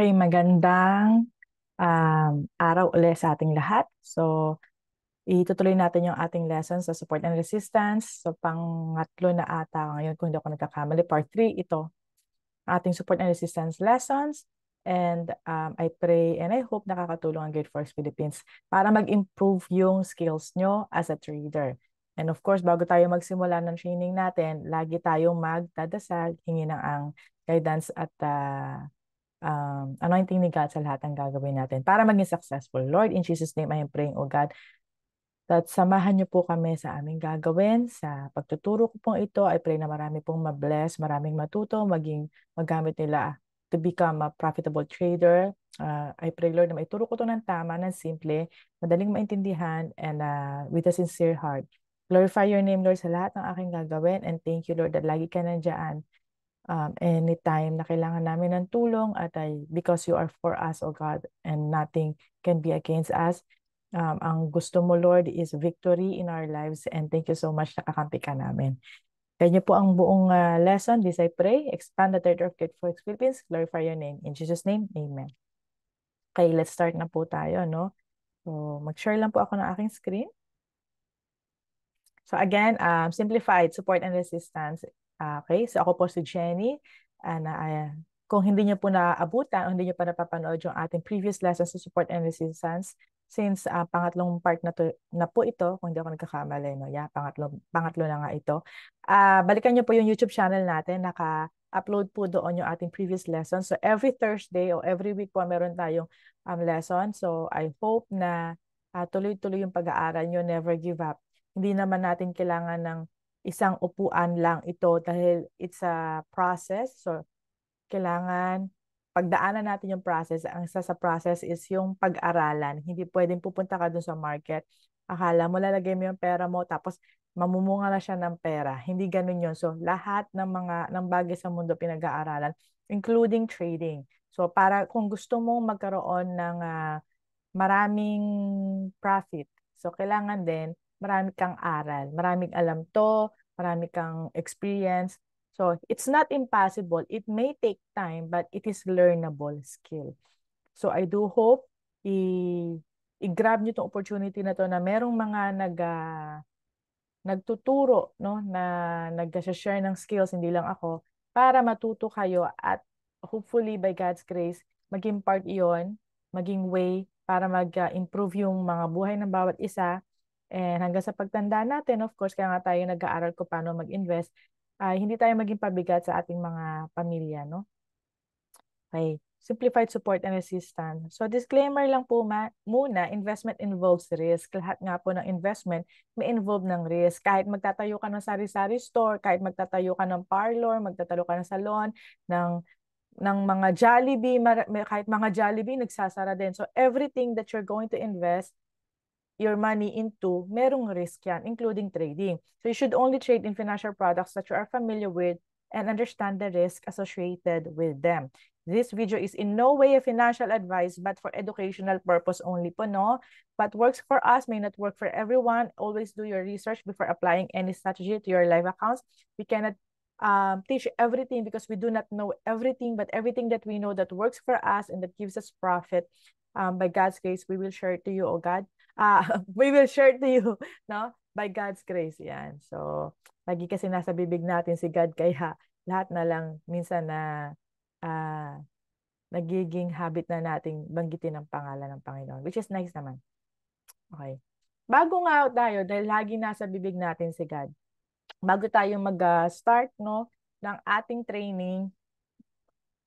Okay, magandang araw ulit sa ating lahat. So, itutuloy natin yung ating lessons sa support and resistance. So, pangatlo na ata ngayon, kung hindi ako nagkakamali, part 3 ito, ating support and resistance lessons. And I pray and I hope nakakatulong ang Great Force Philippines para mag-improve yung skills nyo as a trader. And of course, bago tayo magsimula ng training natin, lagi tayong magdadasal, hingi ng ang guidance at anointing ni God sa lahat ng gagawin natin para maging successful. Lord, in Jesus' name, I am praying, O God, that samahan niyo po kami sa aming gagawin. Sa pagtuturo ko pong ito, I pray na marami pong mabless, maraming matuto, maging magamit nila to become a profitable trader. I pray, Lord, na maituro ko ito ng tama, ng simple, madaling maintindihan, and with a sincere heart. Glorify your name, Lord, sa lahat ng aking gagawin. And thank you, Lord, that lagi ka nandiyan anytime na kailangan namin ng tulong at because you are for us, O God, and nothing can be against us. Ang gusto mo, Lord, is victory in our lives, and thank you so much, nakakampi ka namin. Kaya niyo po ang buong lesson. This I pray. Expand the territory of Great Forks Philippines. Glorify your name. In Jesus' name, amen. Okay, let's start na po tayo, no? So, mag-share lang po ako ng aking screen. So again, simplified support and resistance. Okay, so ako po si Jenny. And kung hindi niyo po naabutan o hindi niyo pa napapanood yung ating previous lessons sa support and resistance, since pangatlong part na po ito, kung hindi ako nagkakamali, no? Yeah, pangatlo na nga ito. Balikan niyo po yung YouTube channel natin, naka-upload po doon yung ating previous lessons. So every Thursday o every week po meron tayong lesson. So I hope na tuloy-tuloy yung pag-aaral niyo, never give up. Hindi naman natin kailangan ng isang upuan lang ito dahil it's a process. So, kailangan pagdaanan natin yung process. Ang isa sa process is yung pag-aralan. Hindi pwedeng pupunta ka dun sa market. Akala mo lalagay mo yung pera mo tapos mamumunga na siya ng pera. Hindi ganun yun. So, lahat ng bagay sa mundo pinag-aaralan, including trading. So, para kung gusto mong magkaroon ng maraming profit. So, kailangan din marami kang aral, maraming alam to, marami kang experience. So, it's not impossible. It may take time, but it is learnable skill. So, I do hope i-grab nyo itong opportunity na to na merong mga nagtuturo, no, na nag-share ng skills, hindi lang ako, para matuto kayo at hopefully by God's grace, maging part iyon, maging way para mag-improve yung mga buhay ng bawat isa. And hanggang sa pagtanda natin, of course, kaya nga tayo nag-aaral ko paano mag-invest, ay hindi tayo maging pabigat sa ating mga pamilya, no? Okay. Simplified support and resistance. So disclaimer lang po muna, investment involves risk. Lahat nga po ng investment may involve ng risk. Kahit magtatayo ka ng sari-sari store, kahit magtatayo ka ng parlor, magtatayo ka ng salon, ng mga Jollibee, kahit mga Jollibee nagsasara din. So everything that you're going to invest your money into, merong risk yan, including trading. So you should only trade in financial products that you are familiar with and understand the risk associated with them. This video is in no way a financial advice, but for educational purpose only po, no? What works for us may not work for everyone. Always do your research before applying any strategy to your live accounts. We cannot teach everything because we do not know everything, but everything that we know that works for us and that gives us profit, by God's grace, we will share to you, oh God. We will share to you, no? By God's grace, yan. So, lagi kasi nasa bibig natin si God, kaya lahat na lang minsan na uh, nagiging habit na nating banggitin ang pangalan ng Panginoon, which is nice naman. Okay. Bago nga tayo, dahil lagi nasa bibig natin si God, bago tayo mag-start, no, ng ating training,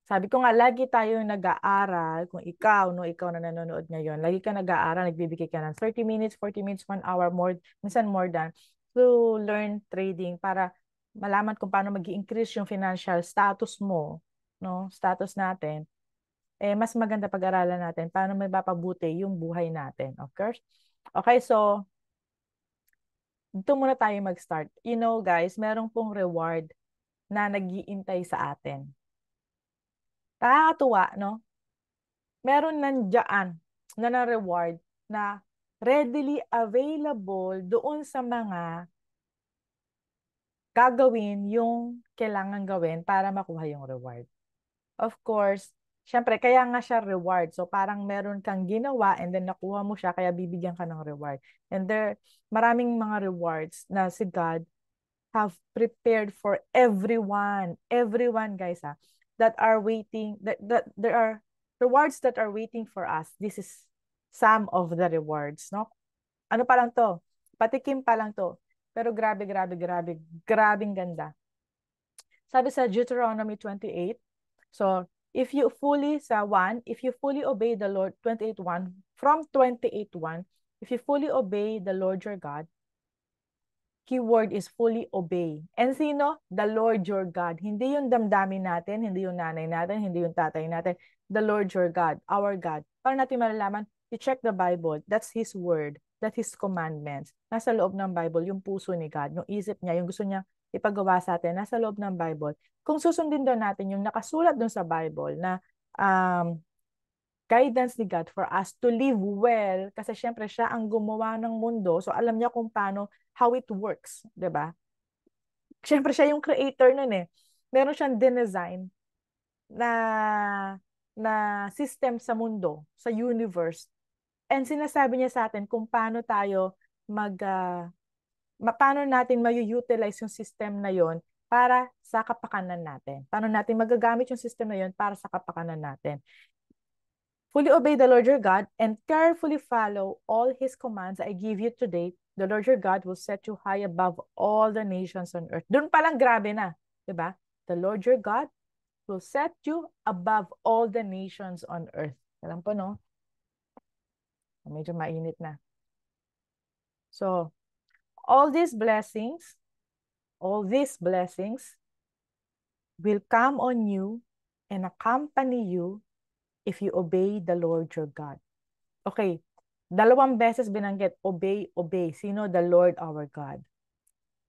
sabi ko nga, lagi tayo nag-aaral. Kung ikaw, no, ikaw na nanonood ngayon, lagi ka nag-aaral, nagbibigay ka ng 30 minutes, 40 minutes, 1 hour, more, minsan more than, to learn trading para malaman kung paano mag-increase yung financial status mo, no, status natin. Mas maganda pag-aralan natin paano may mapabuti yung buhay natin. Of course. Okay, so, dito muna tayo mag-start. You know, guys, merong pong reward na nag-iintay sa atin. Nakakatuwa, no? Meron nandiyan na reward na readily available doon sa mga gagawin yung kailangan gawin para makuha yung reward. Of course, Siyempre, kaya nga siya reward. So, parang meron kang ginawa and then nakuha mo siya, kaya bibigyan ka ng reward. And maraming mga rewards na si God have prepared for everyone. Everyone, guys, that are waiting, that there are rewards that are waiting for us. This is some of the rewards, no? Ano pa lang to? Patikim pa lang to. Pero grabe, grabe, grabe, grabing ganda. Sabi sa Deuteronomy 28, so if you fully, if you fully obey the Lord, 28:1, from 28:1, if you fully obey the Lord your God, keyword is fully obey. And sino? The Lord your God. Hindi yung damdamin natin, hindi yung nanay natin, hindi yung tatay natin. The Lord your God, our God. Para natin malalaman, you check the Bible. That's His word. That's His commandments. Nasa loob ng Bible, yung puso ni God, yung isip niya, yung gusto niya ipagawa sa atin, nasa loob ng Bible. Kung susundin daw natin yung nakasulat dun sa Bible na guidance ni God for us to live well, kasi syempre siya ang gumawa ng mundo, so alam niya kung paano, how it works, 'di ba? Syempre siya yung creator nun eh. Meron siyang dinesign na system sa mundo, sa universe. And sinasabi niya sa atin kung paano tayo paano natin ma-utilize yung system na yon para sa kapakanan natin. Paano natin magagamit yung system na yon para sa kapakanan natin. Fully obey the Lord your God and carefully follow all His commands I give you today. The Lord your God will set you high above all the nations on earth. Doon palang grabe na, 'di ba? The Lord your God will set you above all the nations on earth. Alam po, no? Medyo mainit na. So, all these blessings will come on you and accompany you if you obey the Lord your God. Okay, 2 beses binanggit, obey, obey. Sino? The Lord our God.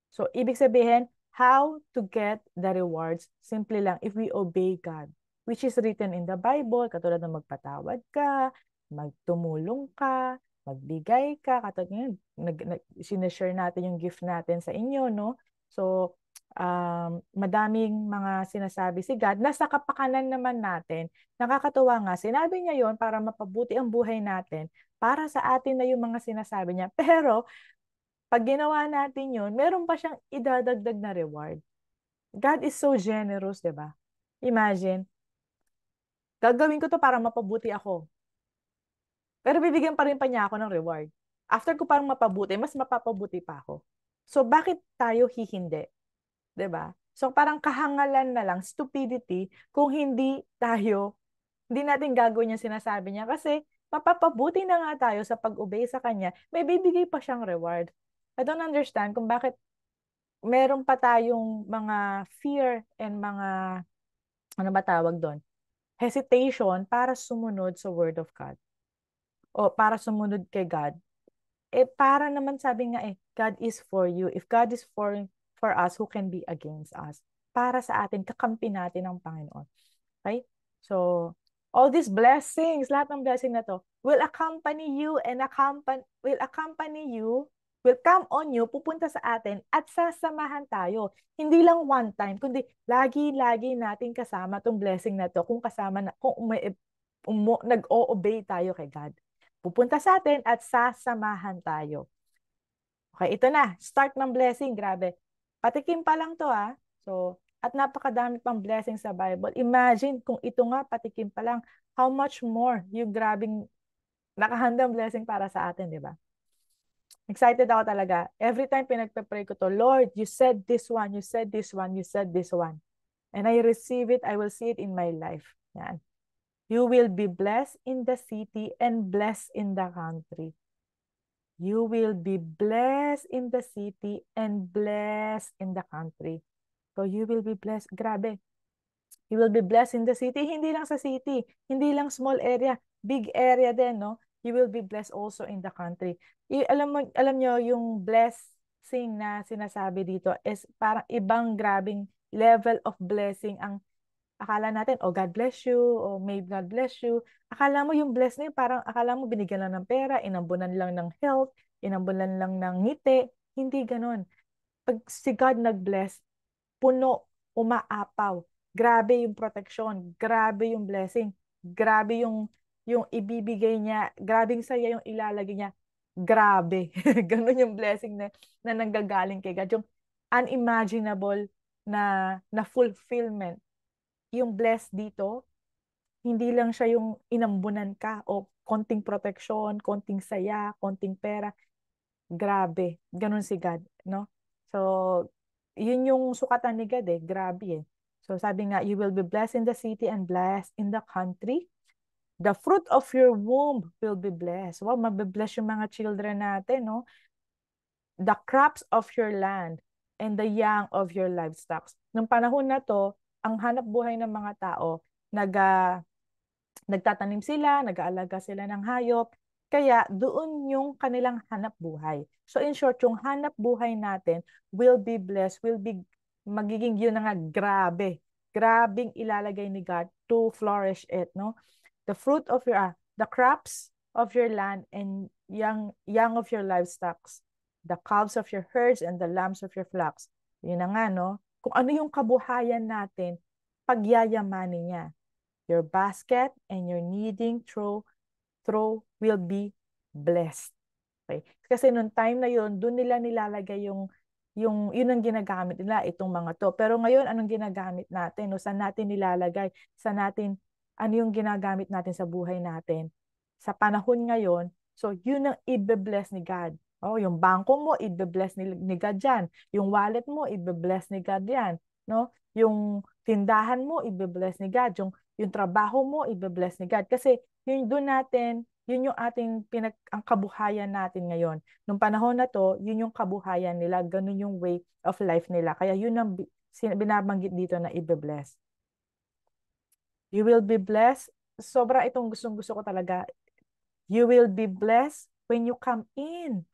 So, ibig sabihin, how to get the rewards? Simple lang, if we obey God, which is written in the Bible, katulad ng magpatawad ka, magtumulong ka, magbigay ka, katulad ngayon, sinashare natin yung gift natin sa inyo, no? So, madaming mga sinasabi si God. Nasa kapakanan naman natin, nakakatuwa nga, sinabi niya yon para mapabuti ang buhay natin, para sa atin na yung mga sinasabi niya. Pero, pag ginawa natin yun, meron pa siyang idadagdag na reward. God is so generous, di ba? Imagine, gagawin ko to para mapabuti ako. Pero bibigyan pa rin pa niya ako ng reward. After ko parang mapabuti, mas mapapabuti pa ako. So, bakit tayo hihindi? 'Di ba? So, parang kahangalan na lang, stupidity, kung hindi natin gagawin yung sinasabi niya. Kasi, mapapabuti na nga tayo sa pag-obey sa kanya, may bibigay pa siyang reward. I don't understand kung bakit meron pa tayong mga fear and mga, ano ba tawag doon? Hesitation para sumunod sa Word of God. O para sumunod kay God. Para naman sabi nga God is for you. If God is for us, who can be against us? Para sa atin, kakampi natin ang Panginoon. Okay? So, all these blessings, lahat ng blessing na to, will come on you, pupunta sa atin, at sasamahan tayo. Hindi lang one time, kundi lagi-lagi natin kasama tong blessing na to, kung nag-o-obey tayo kay God. Pupunta sa atin at sasamahan tayo. Okay, ito na. Start ng blessing. Grabe. Patikim pa lang to So, at napakadami pang blessing sa Bible. Imagine kung ito nga patikim pa lang, how much more yung grabing nakahandang blessing para sa atin, di ba? Excited ako talaga. Every time pinagpe-pray ko to, Lord, you said this one, you said this one, you said this one. And I receive it, I will see it in my life. Yan. You will be blessed in the city and blessed in the country. You will be blessed in the city and blessed in the country. So you will be blessed. Grabe. You will be blessed in the city. Hindi lang sa city. Hindi lang small area. Big area din, no? You will be blessed also in the country. Alam nyo, yung blessing na sinasabi dito is parang ibang grabing level of blessing ang akala natin, oh God bless you, oh may God bless you. Akala mo yung bless na yun, parang akala mo binigyan lang ng pera, inambunan lang ng health, inambunan lang ng ngiti. Hindi ganon. Pag si God nag-bless, puno, umaapaw. Grabe yung protection, grabe yung blessing. Grabe yung ibibigay niya, grabing saya yung ilalagay niya. Grabe. Ganun yung blessing na nanggagaling kay God. Yung unimaginable na fulfillment. Yung blessed dito, hindi lang siya yung inambunan ka o konting proteksyon, konting saya, konting pera. Grabe. Ganun si God, no? So, yun yung sukatan ni God eh. Grabe eh. So, sabi nga, you will be blessed in the city and blessed in the country. The fruit of your womb will be blessed. Wow, mabibless yung mga children natin, no? The crops of your land and the young of your livestock. Nung panahon na to, ang hanap buhay ng mga tao, nagtatanim sila, nag-aalaga sila ng hayop, kaya doon yung kanilang hanap buhay. So in short, yung hanap buhay natin will be blessed, magiging yun na nga, grabe. Grabing ilalagay ni God to flourish it, no? The fruit of the crops of your land and young of your livestock, the calves of your herds and the lambs of your flocks. Yun na nga, no? Kung ano yung kabuhayan natin, pagyayamanin niya. Your basket and your kneading throw will be blessed. Okay? Kasi nung time na yun, doon nila nilalagay yun ang ginagamit nila, itong mga to. Pero ngayon, anong ginagamit natin? O saan natin nilalagay? Ano yung ginagamit natin sa buhay natin? Sa panahon ngayon, so yun ang ibe-bless ni God. Oh, yung bangko mo, ibe-bless ni God yan. Yung wallet mo, ibe-bless ni God yan. No? Yung tindahan mo, ibe-bless ni God. Yung trabaho mo, ibe-bless ni God. Kasi yun doon natin, yun yung ang kabuhayan natin ngayon. Nung panahon na to, yun yung kabuhayan nila, ganun yung way of life nila. Kaya yun ang binabanggit dito na ibe-bless. You will be blessed. Sobra itong gustong-gusto ko talaga. You will be blessed when you come in.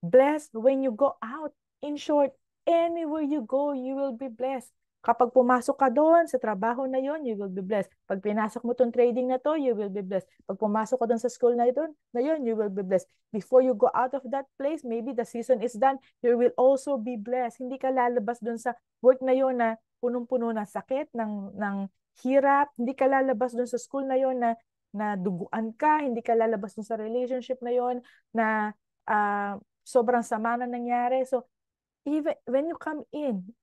Blessed when you go out. In short, anywhere you go, you will be blessed. Kapag pumasok ka doon sa trabaho na yon, you will be blessed. Pag pinasok mo tong trading na to, you will be blessed. Pag pumasok ka doon sa school na yon, you will be blessed. Before you go out of that place, maybe the season is done, you will also be blessed. Hindi ka lalabas doon sa work na yon na punong-puno ng sakit, ng hirap. Hindi ka lalabas doon sa school na yon na duguan ka. Hindi ka lalabas doon sa relationship na yon na sobrang sama na nangyari. So, even when you come in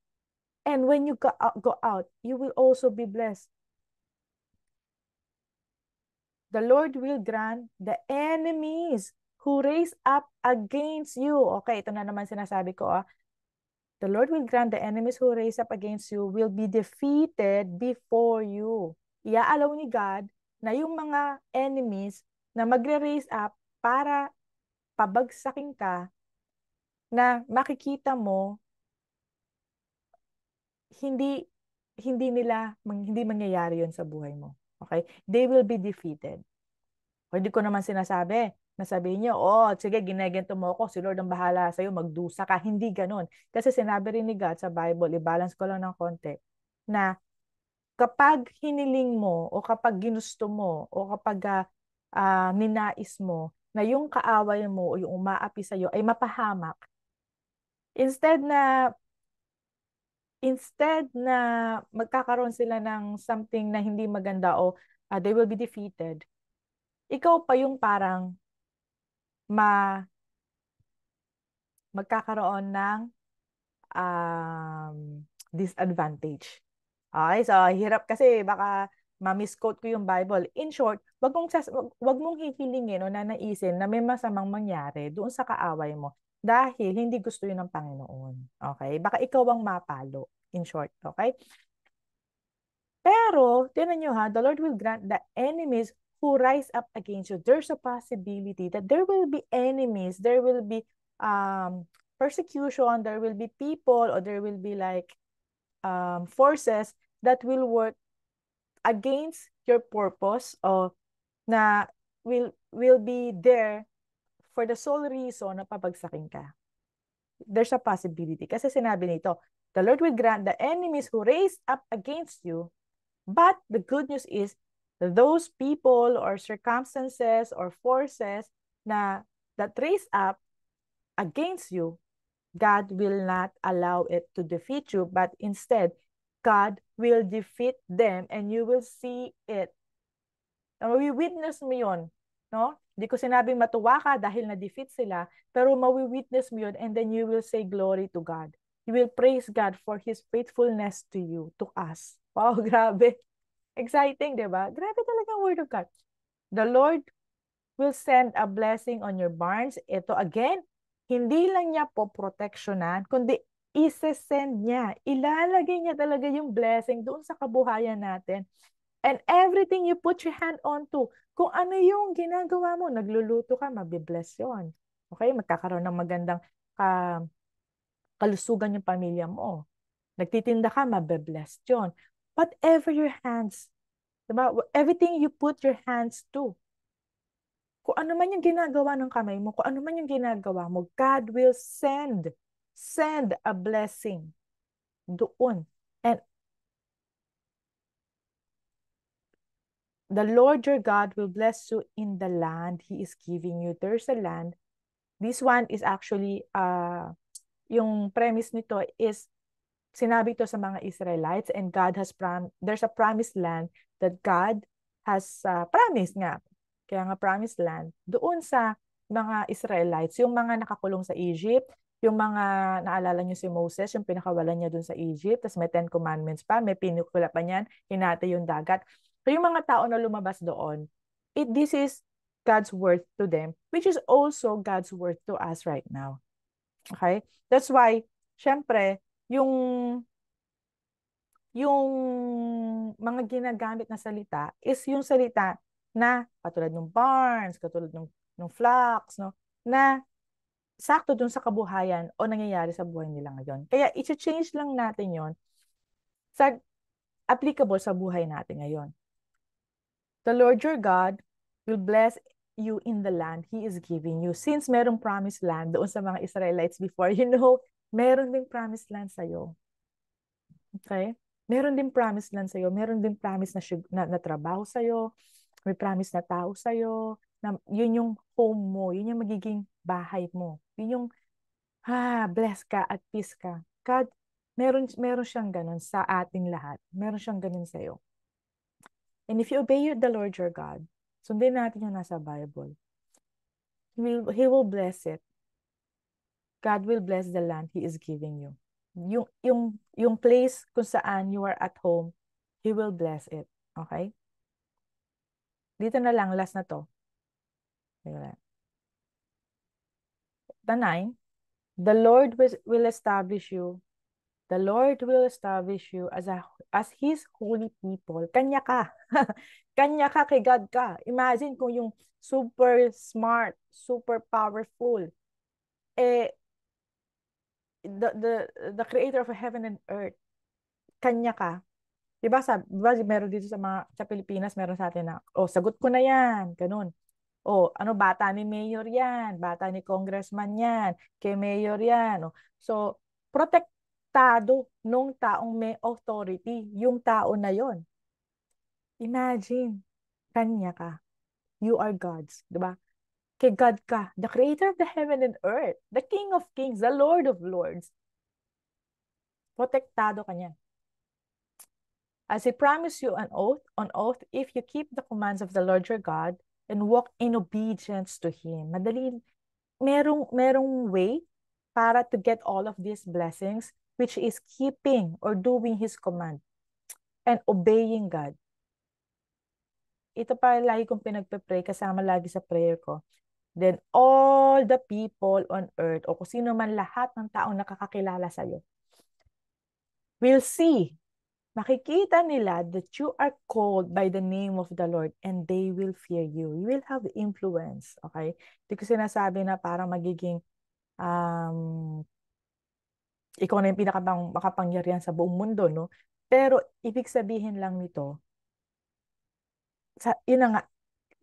and when you go out, you will also be blessed. The Lord will grant the enemies who raise up against you. Okay, ito na naman sinasabi ko. The Lord will grant the enemies who raise up against you will be defeated before you. Iaalaw ni God na yung mga enemies na magre-raise up para pabagsakin ka, na makikita mo hindi hindi mangyayari yon sa buhay mo. Okay? They will be defeated. O hindi ko naman sinasabi na sabihin niyo, oh, sige, ginegento mo ako, si Lord ang bahala sa'yo, magdusa ka. Hindi ganun. Kasi sinabi rin ni God sa Bible, i-balance ko lang ng konti, na kapag hiniling mo, o kapag ginusto mo, o kapag ninais mo, na yung kaaway mo, o yung umaapi sa'yo, ay mapahamak, instead na magkakaroon sila ng something na hindi maganda o they will be defeated, ikaw pa yung parang magkakaroon ng um, disadvantage. Okay, so hirap kasi baka ma-misquote ko yung Bible. In short, wag mong hihilingin o nanaisin na may masamang mangyari doon sa kaaway mo dahil hindi gusto yun ng Panginoon. Okay? Baka ikaw ang mapalo. In short, okay? Pero, tinan nyo ha, the Lord will grant the enemies who rise up against you. There's a possibility that there will be enemies, there will be persecution, there will be people, or there will be like forces that will work against your purpose, or na will be there for the sole reason na pabagsakin ka. There's a possibility. Kasi sinabi nito, the Lord will grant the enemies who raise up against you. But the good news is, those people or circumstances or forces that raise up against you, God will not allow it to defeat you, but instead, God will defeat them and you will see it Mawi-witness mo yun. No? Hindi ko sinabing matuwa ka dahil na-defeat sila, pero mawi-witness mo yun and then you will say glory to God. You will praise God for His faithfulness to you, to us. Wow, grabe. Exciting, di ba? Grabe talaga ang Word of God. The Lord will send a blessing on your barns. Ito again, hindi lang niya po proteksyonan, kundi isesend niya. Ilalagay niya talaga yung blessing doon sa kabuhayan natin. And everything you put your hand on to, kung ano yung ginagawa mo, nagluluto ka, mabibless yun. Okay? Magkakaroon ng magandang ka, kalusugan yung pamilya mo. Nagtitinda ka, mabibless yun. Whatever your hands, diba? Everything you put your hands to, kung ano man yung ginagawa ng kamay mo, kung ano man yung ginagawa mo, God will send a blessing doon. And the Lord your God will bless you in the land He is giving you. There's a land. This one is actually, yung premise nito is, sinabi to sa mga Israelites and God has there's a promised land that God has promised nga. Kaya nga promised land doon sa mga Israelites, yung mga nakakulong sa Egypt, yung mga naalala niyo si Moses, yung pinakawalan niya doon sa Egypt, tapos may 10 commandments pa, may pinukula pa niyan, hinati yung dagat. So yung mga tao na lumabas doon, this is God's word to them, which is also God's word to us right now. Okay? That's why, syempre, yung yung mga ginagamit na salita is yung salita na katulad ng barns, katulad ng flocks, no? Na sakto dun sa kabuhayan o nangyayari sa buhay nila ngayon. Kaya i-change lang natin yon sa applicable sa buhay natin ngayon. The Lord your God will bless you in the land He is giving you. Since merong promised land doon sa mga Israelites before, meron ding promised land sa'yo. Okay? Meron din promise lang sa'yo. Meron din promise na trabaho sa'yo. May promise na tao sa'yo. Na yun yung home mo. Yun yung magiging bahay mo. Yun yung, bless ka at peace ka. God, meron siyang ganun sa ating lahat. Meron siyang ganun sa'yo. And if you obey the Lord your God, sundin natin yung nasa Bible. He will bless it. God will bless the land He is giving you. Yung place kung saan you are at home, He will bless it. Okay? Dito na lang, last na to. The 9, the Lord will establish you. The Lord will establish you as His holy people. Kanya ka. Kanya ka, kay God ka. Imagine kung yung super smart, super powerful, the creator of heaven and earth, kanya ka. Diba, meron dito sa Pilipinas, meron sa atin na, sagot ko na yan, ganun. Bata ni mayor yan, bata ni congressman yan, kay mayor yan. So, protektado nung taong may authority, yung tao na yon. Imagine, kanya ka. You are God's, diba? Kay God ka, the creator of the heaven and earth, the King of kings, the Lord of lords. Protektado ka niya. As He promised you on oath, if you keep the commands of the Lord your God and walk in obedience to Him. Merong way para to get all of these blessings, which is keeping or doing His command and obeying God. Ito pa lagi kong pinagpe-pray, kasama lagi sa prayer ko. Then all the people on earth, o kung sino man lahat ng taong nakakakilala sa'yo, will see, makikita nila that you are called by the name of the Lord and they will fear you. You will have influence, okay? Hindi ko sinasabi na parang magiging ikaw na yung makapangyarihan sa buong mundo, no? Pero ibig sabihin lang nito, yun na nga,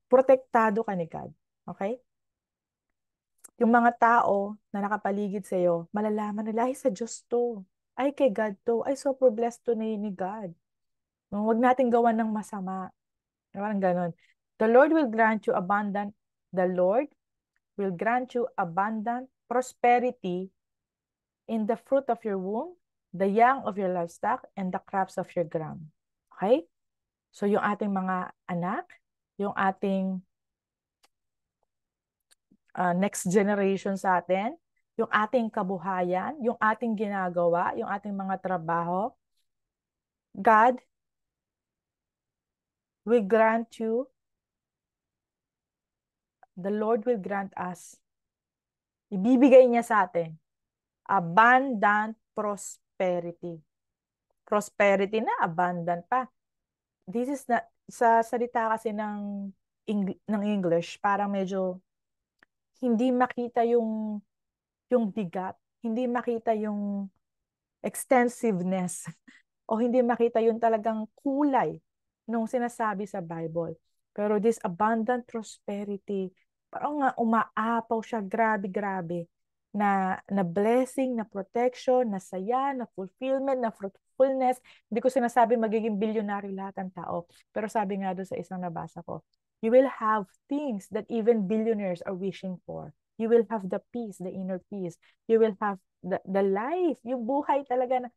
protektado ka ni God, okay? Yung mga tao na nakapaligid sa iyo, malalaman nila, ay sa Diyos to, ay kay God to, ay super blessed to ni God. Huwag natin gawan ng masama. Parang ganun. The Lord will grant you abundant prosperity in the fruit of your womb, the young of your livestock, and the crops of your ground. Okay? So yung ating mga anak, yung ating next generation sa atin, yung ating kabuhayan, yung ating ginagawa, yung ating mga trabaho. God will grant you, the Lord will grant us, ibibigay niya sa atin, abundant prosperity. Prosperity na, abundant pa. This is na, sa salita kasi ng English, parang medyo hindi makita yung bigat, hindi makita yung extensiveness o hindi makita yung talagang kulay nung sinasabi sa Bible. Pero this abundant prosperity, parang nga umaapaw siya, grabe-grabe, na blessing, na protection, na saya, na fulfillment, na fruitfulness. Hindi ko sinasabi magiging bilyonary lahat ng tao. Pero sabi nga doon sa isang nabasa ko, you will have things that even billionaires are wishing for. You will have the peace, the inner peace. You will have the life, yung buhay talaga na,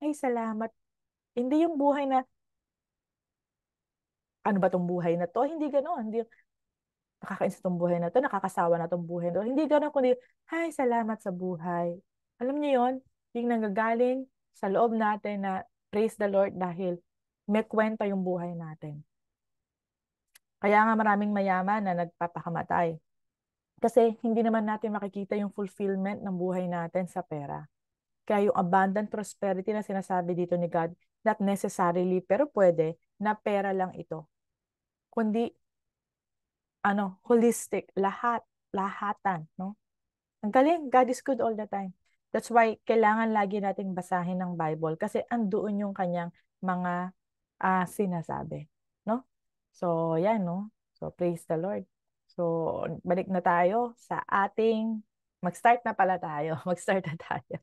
ay salamat. Hindi yung buhay na, ano ba tong buhay na to? Hindi ganoon. Hindi, nakakainis tong buhay na to, nakakasawa na tong buhay na to. Hindi ganoon, kundi, ay salamat sa buhay. Alam niyo yon, yung nanggagaling sa loob natin na praise the Lord dahil may kwenta yung buhay natin. Kaya nga maraming mayaman na nagpapakamatay. Kasi hindi naman natin makikita yung fulfillment ng buhay natin sa pera. Kaya yung abundant prosperity na sinasabi dito ni God, not necessarily, pero pwede, na pera lang ito. Kundi, holistic, lahatan, no? Ang galing, God is good all the time. That's why, kailangan lagi nating basahin ng Bible kasi andoon yung kanyang mga sinasabi, no? So, yan, no? So, praise the Lord. So, balik na tayo sa ating, mag-start na pala tayo. Mag-start na tayo.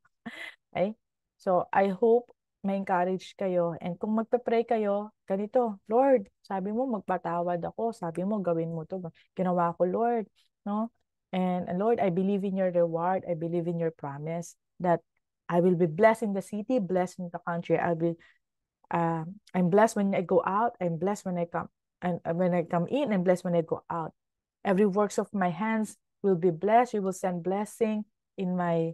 Okay? So, I hope may encourage kayo. And kung magpe-pray kayo, ganito, Lord, sabi mo magpatawad ako. Sabi mo gawin mo to. Ginawa ko, Lord. No? And Lord, I believe in your reward. I believe in your promise that I will be blessed in the city, blessed in the country. I'm blessed when I go out. I'm blessed when I come. And when I come in, I'm blessed when I go out. Every works of my hands will be blessed. You will send blessing in my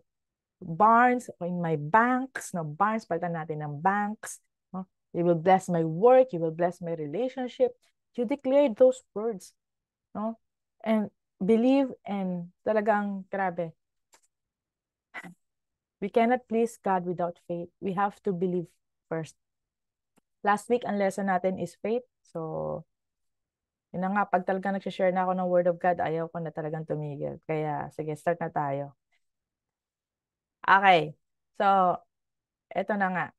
barns, in my banks, no, barns, palitan natin ng banks, no? You will bless my work, you will bless my relationship. You declare those words, no? And believe, and talagang grabe. We cannot please God without faith. We have to believe first. Last week, ang lesson natin is faith. So, yun na nga, pag talagang nagsishare na ako ng Word of God, ayaw ko na talagang tumigil. Kaya, sige, start na tayo. Okay. So, eto na nga.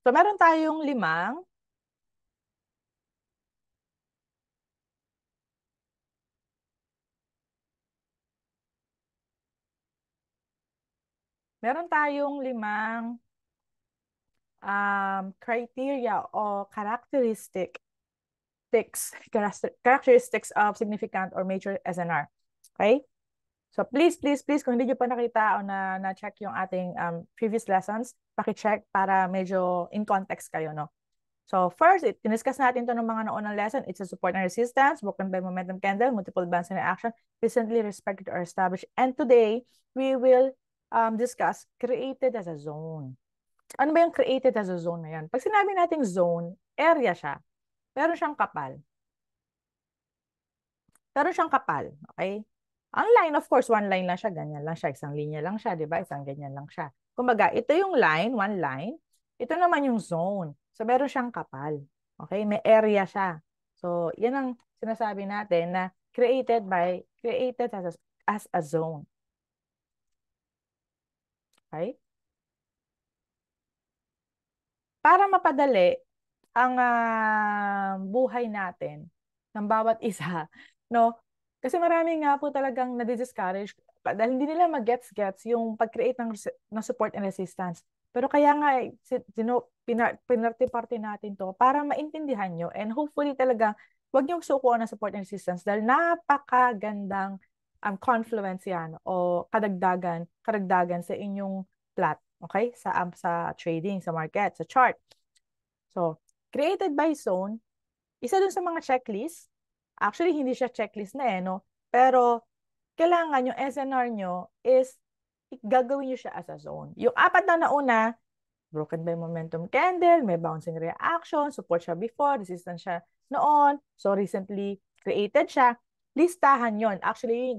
So, meron tayong limang criteria o characteristics of significant or major SNR. Okay? So please, please, please, kung hindi nyo pa nakita o na-check yung ating previous lessons, paki-check para medyo in context kayo, no? So first, tiniscuss natin ito ng mga naunang lesson. It's a support and resistance, broken by momentum candle, multiple bands in action, recently respected or established. And today, we will discuss created as a zone. Ano ba yung created as a zone na yan? Pag sinabi nating zone, area siya. Meron siyang kapal. Meron siyang kapal. Okay? Ang line, of course, one line lang siya, ganyan lang siya. Isang linya lang siya, di ba? Isang ganyan lang siya. Kumbaga, ito yung line, one line. Ito naman yung zone. So, meron siyang kapal. Okay? May area siya. So, yan ang sinasabi natin na created as a zone. Okay? Para mapadali ang buhay natin ng bawat isa, no? Kasi marami nga po talagang nadi-discourage dahil hindi nila mag-gets yung pag-create ng support and resistance. Pero kaya nga, pinarte-parte natin to para maintindihan nyo and hopefully talaga huwag niyong suko ng support and resistance dahil napakagandang ang confluence yan o karagdagan sa inyong plot, okay? Sa trading, sa market, sa chart. So, created by zone, isa dun sa mga checklist. Actually, hindi siya checklist na no? Pero, kailangan yung SNR nyo is gagawin nyo siya as a zone. Yung apat na nauna, broken by momentum candle, may bouncing reaction, support siya before, resistance siya noon, so recently created siya, listahan yon. Actually,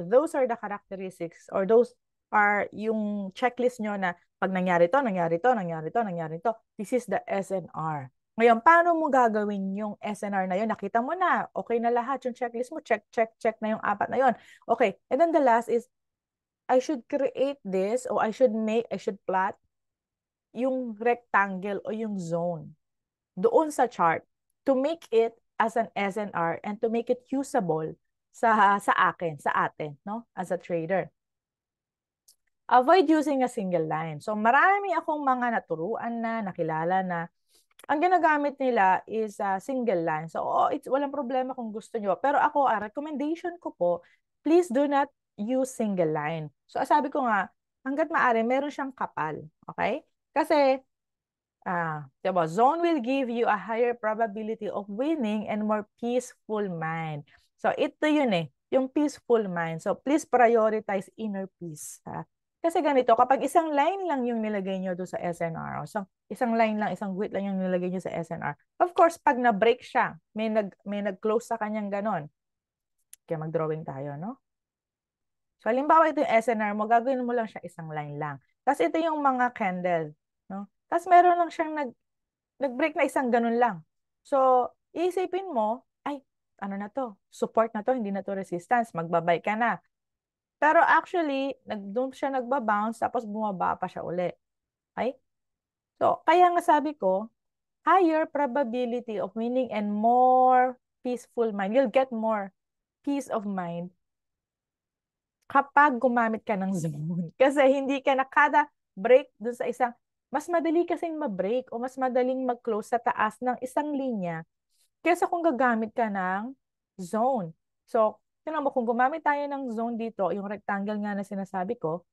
those are the characteristics or those are yung checklist nyo na pag nangyari to, nangyari to, nangyari to, nangyari to, this is the SNR. Ngayon, paano mo gagawin yung SNR na yun? Nakita mo na, okay na lahat yung checklist mo, check, check, check na yung apat na yun. Okay, and then the last is, I should create this or I should plot yung rectangle o yung zone doon sa chart to make it as an SNR and to make it usable sa atin, no? As a trader. Avoid using a single line. So marami akong mga naturuan na, nakilala na ang ginagamit nila is a single line. So it's walang problema kung gusto nyo. Pero ako, recommendation ko po, please do not use single line. So sabi ko nga, hanggat maaari, meron siyang kapal. Okay? Kasi diba, zone will give you a higher probability of winning and more peaceful mind. So, ito yun yung peaceful mind. So, please prioritize inner peace. Kasi ganito, kapag isang line lang yung nilagay nyo doon sa SNR, isang line lang, isang wait lang yung nilagay nyo sa SNR, of course, pag na-break siya, may nag-close sa kanyang ganon. Kaya mag-drawing tayo, no? So, halimbawa ito yung SNR mo, gagawin mo lang siya isang line lang. Tapos ito yung mga candle, no? Tapos meron lang siyang nag-break na isang ganun lang. So, iisipin mo, ay, ano na to? Support na to, hindi na to resistance. Magbabay ka na. Pero actually, doon siya nagbabounce, tapos bumaba pa siya uli. Okay? So, kaya nga sabi ko, higher probability of winning and more peaceful mind. You'll get more peace of mind kapag gumamit ka ng zone. Kasi hindi ka na kada break dun sa isang, mas madali kasing ma-break o mas madaling mag-close sa taas ng isang linya kaysa kung gagamit ka ng zone. So, tinan mo, kung gumamit tayo ng zone dito, yung rectangle nga na sinasabi ko,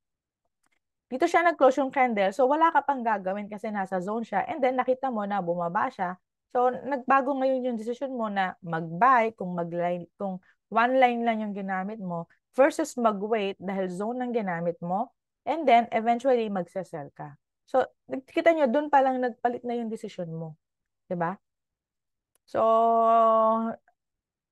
dito siya nag-close yung candle, so wala ka pang gagawin kasi nasa zone siya, and then nakita mo na bumaba siya. So, nagbago ngayon yung decision mo na mag-buy kung one line lang yung ginamit mo versus mag-wait dahil zone ang ginamit mo, and then eventually magse-sell ka. So, nakita nyo, dun pa lang nagpalit na yung decision mo. 'Di ba? So,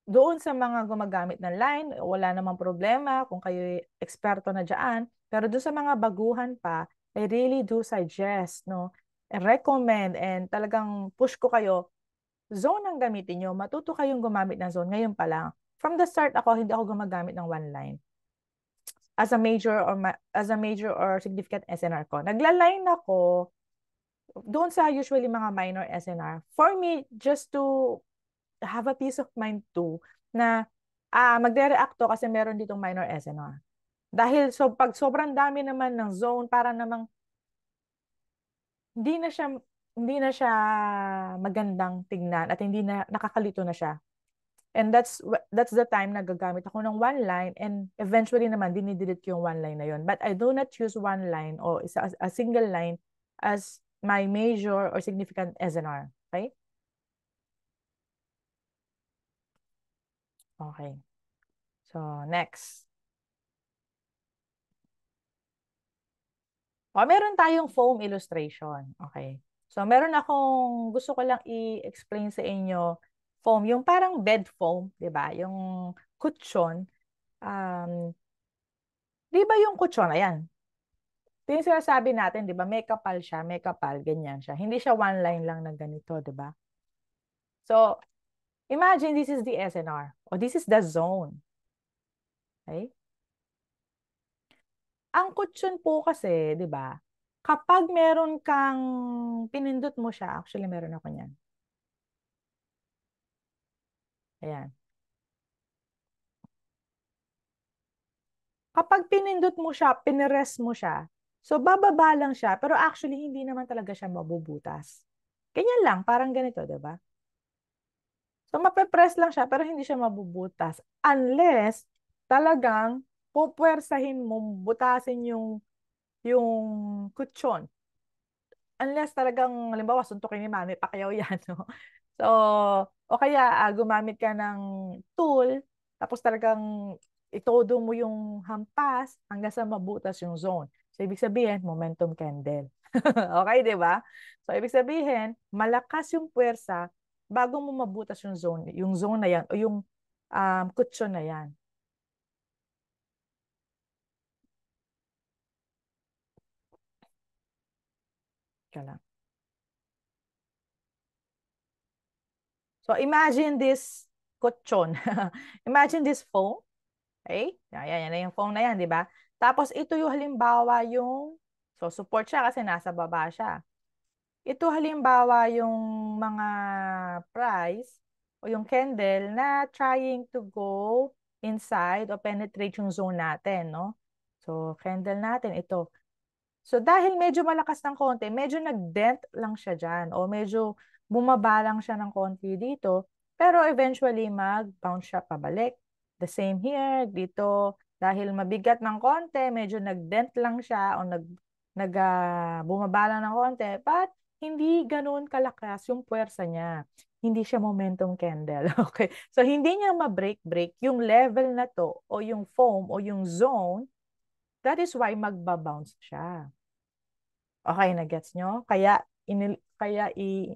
doon sa mga gumagamit ng line, wala namang problema kung kayo eksperto na dyan. Pero doon sa mga baguhan pa, I really do suggest, no, and recommend, and talagang push ko kayo, zone ang gamitin nyo. Matuto kayong gumamit ng zone ngayon pa lang. From the start ako, hindi ako gumagamit ng one line as a major or significant SNR ko. Nagla-line ako doon sa usually mga minor SNR. For me, just to have a peace of mind too, na magre-react to kasi meron ditong minor SNR. Dahil pag sobrang dami naman ng zone, para namang hindi na siya hindi na siya magandang tignan at hindi na nakakalito na siya. And that's the time na gagamit ako ng one line, and eventually naman dinidelete ko yung one line na yun. But I do not use one line or a single line as my major or significant SNR. Okay? Okay. So, next. Meron tayong foam illustration. Okay. So, meron akong gusto ko lang i-explain sa inyo foam, yung parang bed foam, 'di ba? Yung kutsyon. Um, 'Di ba yung kutsyon, ayan. Ito yung sinasabi natin, 'di ba? May kapal siya, may kapal, ganyan siya. Hindi siya one line lang na ganito, 'di ba? So, imagine this is the SNR or this is the zone. Okay? Ang kutsyon po kasi, 'di ba? Kapag meron kang pinindot mo siya, actually meron ako niyan. Ayan. Kapag pinindot mo siya, pinrest mo siya, so bababa lang siya, pero actually hindi naman talaga siya mabubutas. Ganyan lang, parang ganito, 'di ba? So mape-press lang siya, pero hindi siya mabubutas. Unless talagang pupwersahin mo, butasin yung kutsyon. unless talagang, halimbawa, suntukin ni Manny Pacquiao yan, no? So, o kaya gumamit ka ng tool, tapos talagang itodo mo yung hampas hanggang sa mabutas yung zone. So, ibig sabihin, momentum candle. Okay, di ba? So, ibig sabihin, malakas yung puwersa bago mo mabutas yung zone na yan, o yung kutsyon na yan. Ika lang. So, imagine this kutsyon. Imagine this foam. Okay? Yan na yung phone na yan, di ba? Tapos ito yung halimbawa so support siya kasi nasa baba siya. Ito halimbawa yung mga price o yung candle na trying to go inside o penetrate yung zone natin, no? So, candle natin, ito. So dahil medyo malakas ng konti, medyo nag-dent lang siya dyan o medyo bumaba lang siya ng konti dito. Pero eventually mag-bounce siya pabalik. The same here, dito, dahil mabigat ng konti, medyo nag-dent lang siya o bumaba lang ng konti. But hindi ganun kalakas yung puwersa niya. Hindi siya momentum candle. Okay? So hindi niya ma-break yung level na to o yung foam o yung zone. That is why magbabounce siya. Okay, na-gets nyo?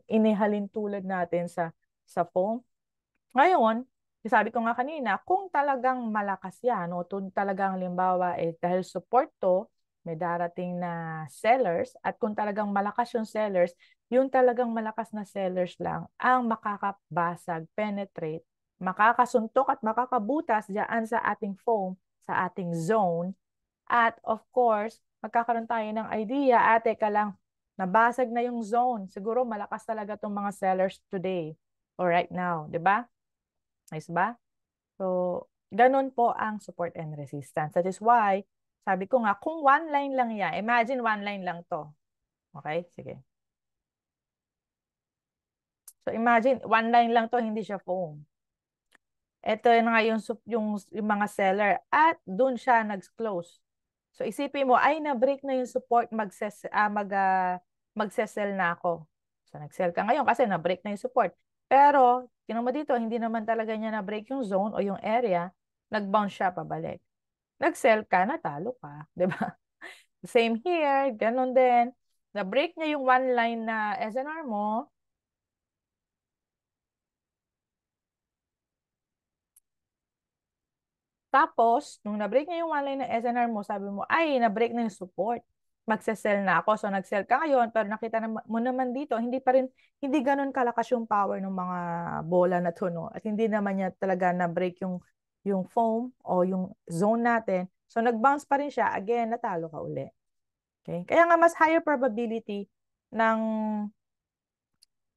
Inihalin tulad natin sa foam. Ngayon, sabi ko nga kanina, kung talagang malakas yan, o talagang halimbawa, dahil support to, may darating na sellers, at kung talagang malakas yung sellers, yung talagang malakas na sellers lang ang makakabasag, penetrate, makakasuntok at makakabutas diyan sa ating foam, sa ating zone. At of course, magkakaroon tayo ng idea, teka lang, nabasag na yung zone. Siguro malakas talaga itong mga sellers today or right now, di ba? Nice ba? So, ganun po ang support and resistance. That is why, sabi ko nga, kung one line lang yan, imagine one line lang to. Okay? Sige. So, imagine, one line lang to, hindi siya foam. Ito na nga yung mga seller at doon siya nag-close. So isipin mo, ay na-break na yung support, magse-sell na ako. So nag-sell ka ngayon kasi na-break na yung support. Pero, tingnan mo dito, hindi naman talaga niya na-break yung zone o yung area, nag-bounce siya pabalik. Nag-sell ka, natalo ka. 'Di ba? Same here, ganun din. Na-break niya yung one line na SNR mo, tapos, nung na-break niya yung one line ng SNR mo, sabi mo, ay, na-break na yung support. Magse-sell na ako. So, nag-sell ka ngayon, pero nakita mo naman dito, hindi ganun kalakas yung power ng mga bola na to, no? At hindi naman niya talaga na-break yung foam o yung zone natin. So, nag-bounce pa rin siya. Again, natalo ka uli. Okay? Kaya nga, mas higher probability ng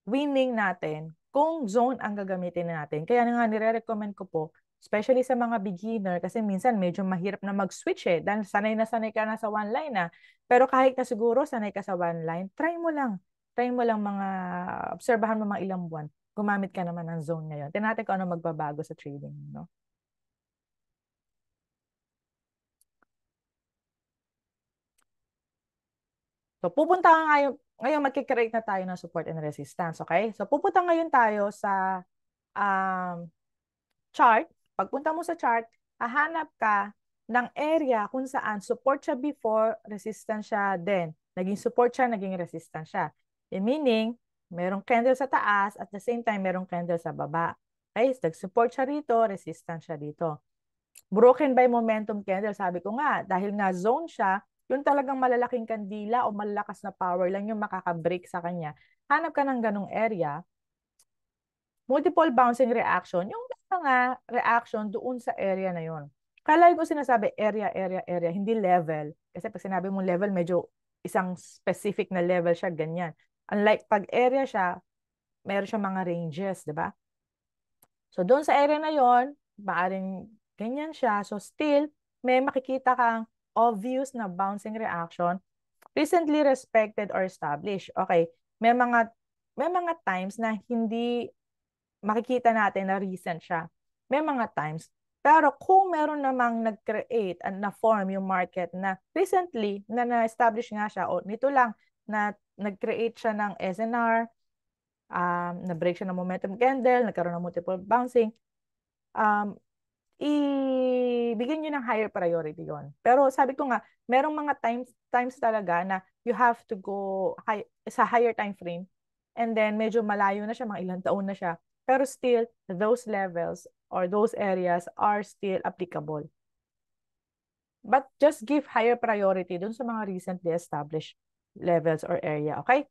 winning natin kung zone ang gagamitin natin. Kaya nga nire-recommend ko po, especially sa mga beginner, kasi minsan medyo mahirap na mag-switch dahil sanay ka na sa one line na. Pero kahit na siguro sanay ka sa one line, try mo lang. Try mo lang obserbahan mo mga ilang buwan. Gumamit ka naman ng zone ngayon. Tingnan natin kung ano magbabago sa trading, no? So pupunta ka ngayon magkikreate na tayo ng support and resistance, okay? So pupunta ngayon tayo sa um, chart. Pagpunta mo sa chart, hahanap ka ng area kung saan support siya before, resistance siya then. Naging support siya, naging resistance siya. Meaning, merong candle sa taas at the same time, merong candle sa baba. Okay? So, nag-support siya rito, resistance siya dito. Broken by momentum candle, sabi ko nga, dahil nga zone siya, yung talagang malalaking kandila o malalakas na power lang yung makaka-break sa kanya. Hanap ka ng ganong area, multiple bouncing reaction, yung mga reaction doon sa area na yon. Kaya ko sinasabi area, hindi level. Kasi pag sinabi mong level, medyo isang specific na level siya, ganyan. Unlike pag area siya, meron siya mga ranges, di ba? So doon sa area na yon, maaring ganyan siya. So still, may makikita kang obvious na bouncing reaction, recently respected or established. Okay, may mga times na hindi makikita natin na recent siya. May mga times. Pero kung meron namang nag-create and na-form yung market na recently, na na-establish nga siya, o nito lang na nag-create siya ng SNR, na-break siya ng momentum candle, nagkaroon ng multiple bouncing, um, ibigyan nyo ng higher priority yon. Pero sabi ko nga, merong mga times talaga na you have to go sa higher time frame, and then medyo malayo na siya, mga ilang taon na siya. Pero still, those levels or those areas are still applicable. But just give higher priority dun sa mga recently established levels or area, okay?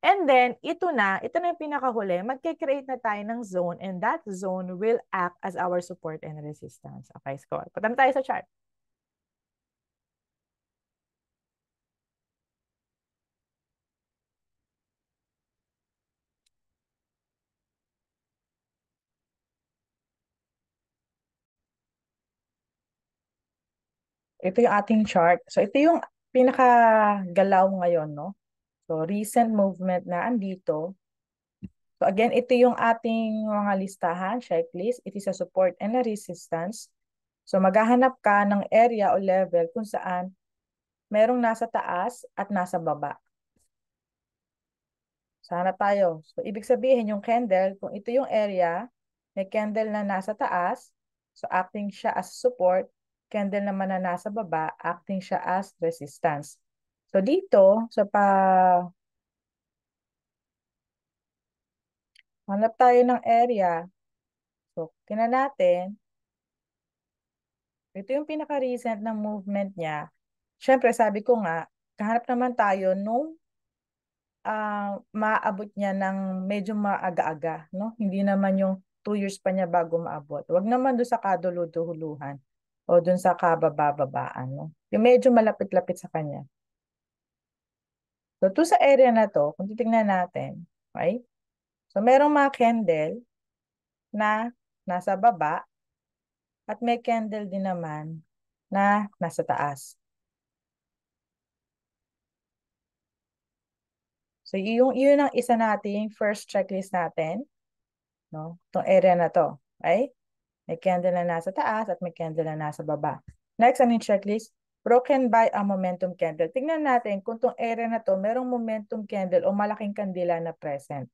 And then, ito na yung pinakahuli, magke-create na tayo ng zone, and that zone will act as our support and resistance. Okay, score. Punta na tayo sa chart. Ito yung ating chart. So, ito yung pinakagalaw ngayon, no? So, recent movement na andito. So, again, ito yung ating mga listahan, checklist. It is a support and a resistance. So, maghahanap ka ng area o level kung saan merong nasa taas at nasa baba. Sana tayo. So, ibig sabihin yung candle, kung ito yung area, may candle na nasa taas, so acting siya as support, candle naman na nasa baba, acting siya as resistance. So, dito, hanap tayo ng area. So, tingnan natin, ito yung pinaka-recent ng movement niya. Siyempre, sabi ko nga, kahanap naman tayo nung maabot niya ng medyo maaga-aga, no? Hindi naman yung 2 years pa niya bago maabot. Wag naman doon sa kaduluhuluhan o doon sa kababababaan, no? Yung medyo malapit-lapit sa kanya. So, to sa area na to, kung titingnan natin, okay? So, merong mga candle na nasa baba at may candle din naman na nasa taas. So, yun ang isa nating first checklist natin, no? Itong area na to, okay? May candle na nasa taas at may candle na nasa baba. Next, ang checklist, broken by a momentum candle. Tingnan natin kung itong area na to, merong momentum candle o malaking kandila na present.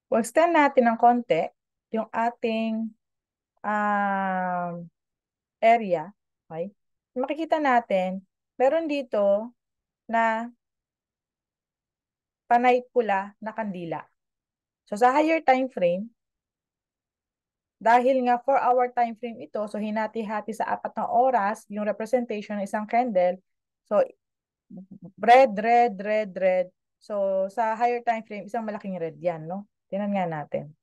We'll extend natin ng konti yung ating area. Okay? Makikita natin, meron dito na panay pula na kandila. So sa higher time frame, dahil nga 4-hour time frame ito, so hinati-hati sa 4 na oras yung representation ng isang candle. So red, red, red, red. So sa higher time frame, isang malaking red yan, no? Tingnan nga natin.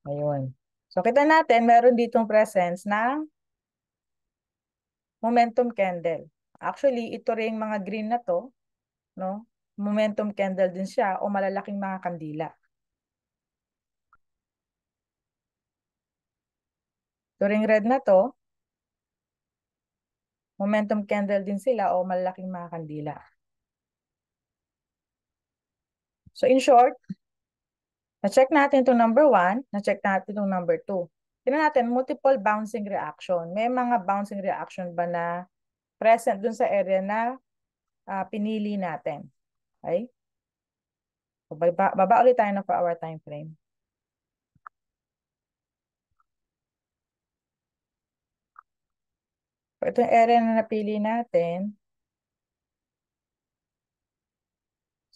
Ayun. So kita natin, meron ditong presence ng momentum candle. Actually, ito ring mga green na to, no? Momentum candle din siya o malalaking mga kandila. Ito ring red na to, momentum candle din sila o malalaking mga kandila. So in short, na-check natin itong number 1, na-check natin itong number 2. Tingnan natin, multiple bouncing reaction. May mga bouncing reaction ba na present dun sa area na pinili natin? Okay? So, baba ulit tayo ng 4-hour time frame. So, ito yung area na napili natin.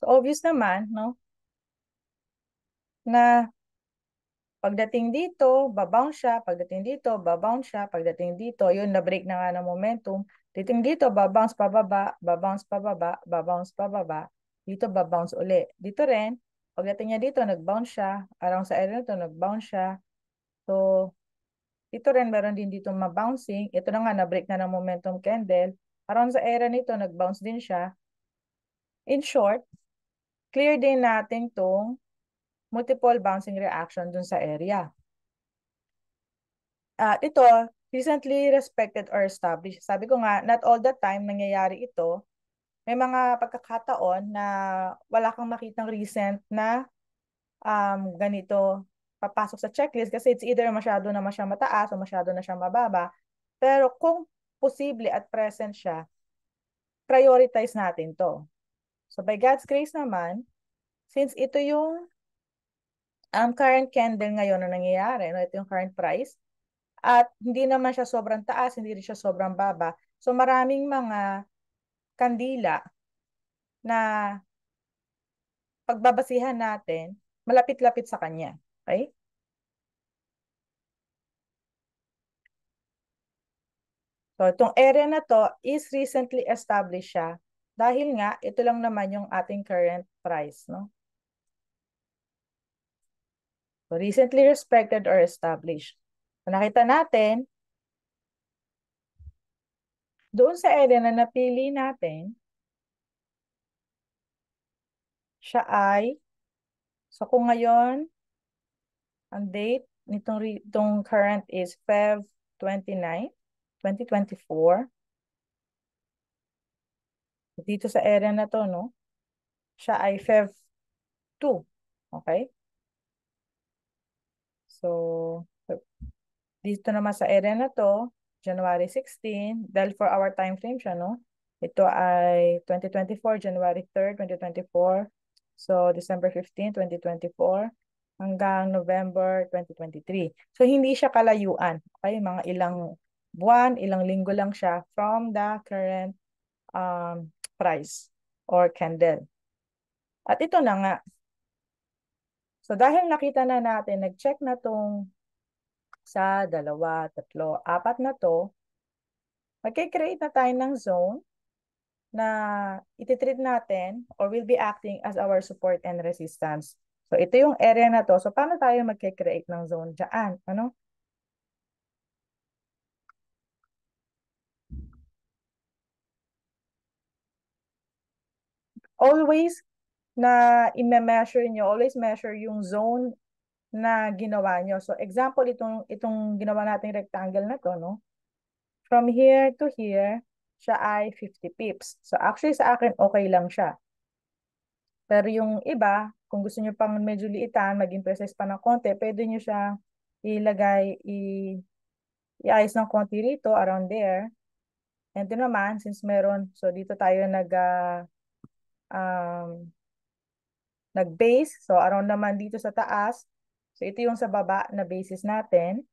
So, obvious naman, no? Na pagdating dito, babounce siya. Pagdating dito, babounce siya. Pagdating dito, yun, na-break na nga ng momentum. Dating dito, babounce pababa, babounce pababa, babounce pababa. Dito, babounce uli. Dito rin, pagdating niya dito, nag-bounce siya. Around sa area nito, nag-bounce siya. So, ito rin, meron din dito mabouncing. Ito na nga, na-break na ng momentum candle. Around sa area nito, nag-bounce din siya. In short, clear din natin tong multiple bouncing reaction dun sa area. Ito, recently respected or established. Sabi ko nga, not all the time nangyayari ito. May mga pagkakataon na wala kang makitang recent na ganito papasok sa checklist kasi it's either masyado na siya mataas o masyado na siya mababa. Pero kung posible at present siya, prioritize natin to. So by God's grace naman, since ito yung current candle ngayon na nangyayari, no? Ito yung current price, at hindi naman siya sobrang taas, hindi rin siya sobrang baba. So maraming mga kandila na pagbabasihan natin, malapit-lapit sa kanya. Okay? So itong area na to is recently established siya dahil nga ito lang naman yung ating current price, no? So recently respected or established. So nakita natin, doon sa area na napili natin, siya ay, so kung ngayon, ang date nitong current is Feb 29, 2024. Dito sa area na to, no? Siya ay Feb 2. Okay? So, dito naman sa area na to, January 16, dahil for our time frame siya, no? Ito ay 2024, January 3rd, 2024. So, December 15, 2024 hanggang November 2023. So, hindi siya kalayuan. Okay? Mga ilang buwan, ilang linggo lang siya from the current price or candle. At ito na nga. So, dahil nakita na natin, nag-check na tong sa dalawa, tatlo, apat na to, magkikreate na tayo ng zone na ititreat natin or will be acting as our support and resistance. So, ito yung area na to. So, paano tayo magkikreate ng zone dyan? Ano? Always na i-measure nyo, always measure yung zone na ginawa nyo. So, example, itong ginawa nating rectangle na to, no? From here to here, siya ay 50 pips. So, actually sa akin, okay lang siya. Pero yung iba, kung gusto nyo pang medyo liitan, maging precise pa ng konti, pwede nyo siya ilagay, iayos ng konti rito, around there. And then naman, since meron, so dito tayo um, nag-base. So around naman dito sa taas. So ito yung sa baba na basis natin.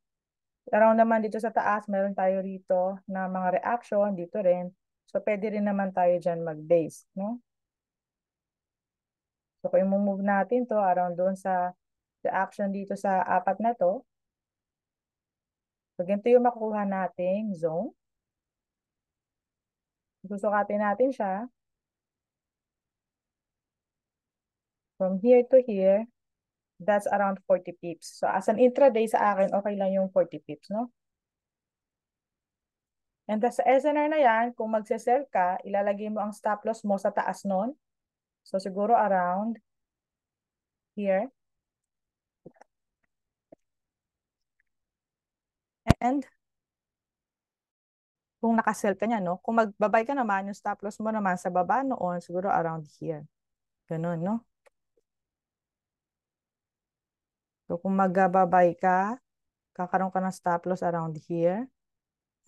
Around naman dito sa taas, meron tayo rito na mga reaction, dito rin. So pwede rin naman tayo dyan mag-base, no? So kung i-move natin to around doon sa reaction dito sa apat na to, so ganito yung makukuha nating zone. Susukatin natin siya from here to here. That's around 40 pips. So as an intraday sa akin, okay lang yung 40 pips, no? And sa SNR na yan, kung magse-sell ka, ilalagay mo ang stop loss mo sa taas nun. So siguro around here. And kung nakasell ka niya, no? Kung magbabay ka naman, yung stop loss mo naman sa baba noon, siguro around here. Ganun, no? So kung magbabay ka, kakaroon ka ng stop loss around here.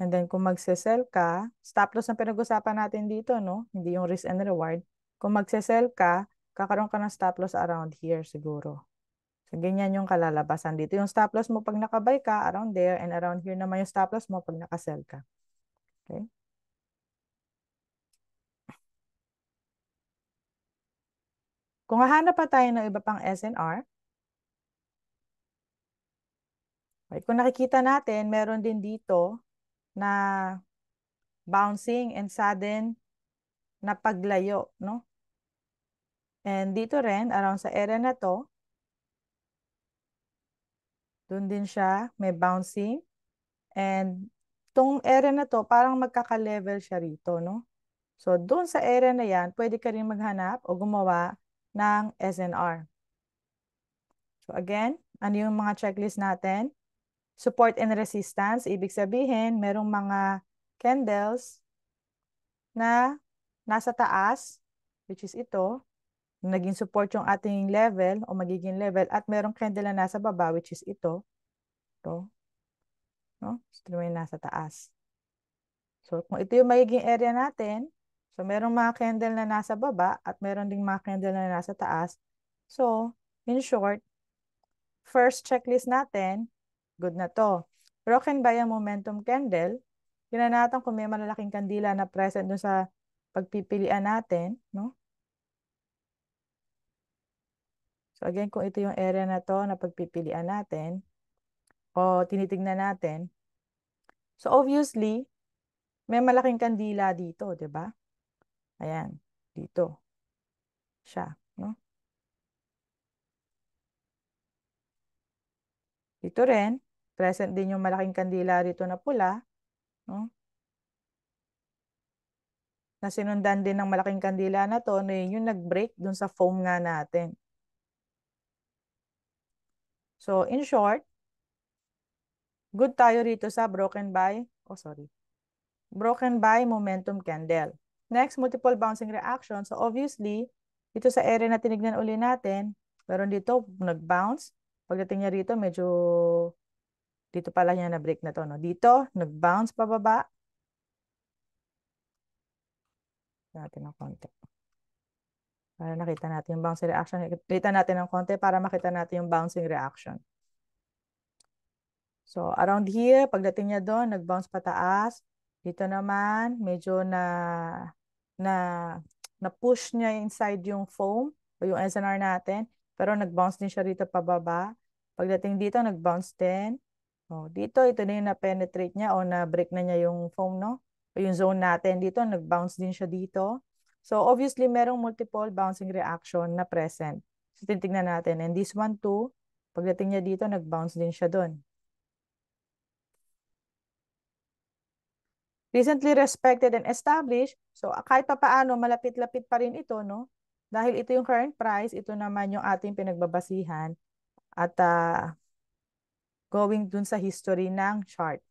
And then kung magse-sell ka, stop loss ang pinag-usapan natin dito, no? Hindi yung risk and reward. Kung magse-sell ka, kakaroon ka ng stop loss around here siguro. So, ganyan yung kalalabasan dito. Yung stop loss mo pag nakabay ka, around there, and around here naman yung stop loss mo pag nakasell ka. Okay? Kung hahanap pa tayo ng iba pang SNR, okay, kung nakikita natin, meron din dito na bouncing and sudden na paglayo, no? And dito rin, around sa area na to, doon din siya, may bouncing and Itong area na to, parang magkaka-level siya rito, no? So, doon sa area na yan, pwede ka rin maghanap o gumawa ng SNR. So, again, ano yung mga checklist natin? Support and resistance, ibig sabihin, merong mga candles na nasa taas, which is ito, naging support yung ating level o magiging level, at merong candle na nasa baba, which is ito, no? So, ito yung nasa taas. So, kung ito yung magiging area natin, so merong mga candle na nasa baba at meron ding mga candle na nasa taas. So, in short, first checklist natin, good na to. Broken by a momentum candle, tingnan natin kung may malalaking kandila na present dun sa pagpipilian natin, no? So again, kung ito yung area na to na pagpipilian natin o tinitingnan natin, so obviously, may malaking kandila dito, di ba? Ayan, dito siya, no? Dito rin, present din yung malaking kandila rito na pula, no? Na sinundan din ng malaking kandila na to, na yung nag-break dun sa foam nga natin. So, in short, good tayo rito sa broken by momentum candle. Next, multiple bouncing reaction. So, obviously, dito sa area na tinignan uli natin, meron dito, nag-bounce. Pagdating niya rito, medyo dito pala niya na-break na to, no? Dito, nag-bounce pababa. Natin ng konti. Para nakita natin yung bouncing reaction. Kita natin ng konti para makita natin yung bouncing reaction. So, around here, pagdating niya doon, nag-bounce pataas. Dito naman, medyo na, na-push niya inside yung foam o yung SNR natin. Pero nag-bounce din siya rito pababa. Pagdating dito, nag-bounce din. O, dito, ito na yung na-penetrate niya o na-break na niya yung foam, no? O yung zone natin. Dito, nag-bounce din siya dito. So, obviously, merong multiple bouncing reaction na present. So, titignan natin. And this one too, pagdating niya dito, nag-bounce din siya doon. Recently respected and established. So, kahit pa paano, malapit-lapit pa rin ito, no? Dahil ito yung current price, ito naman yung ating pinagbabasihan at going dun sa history ng chart.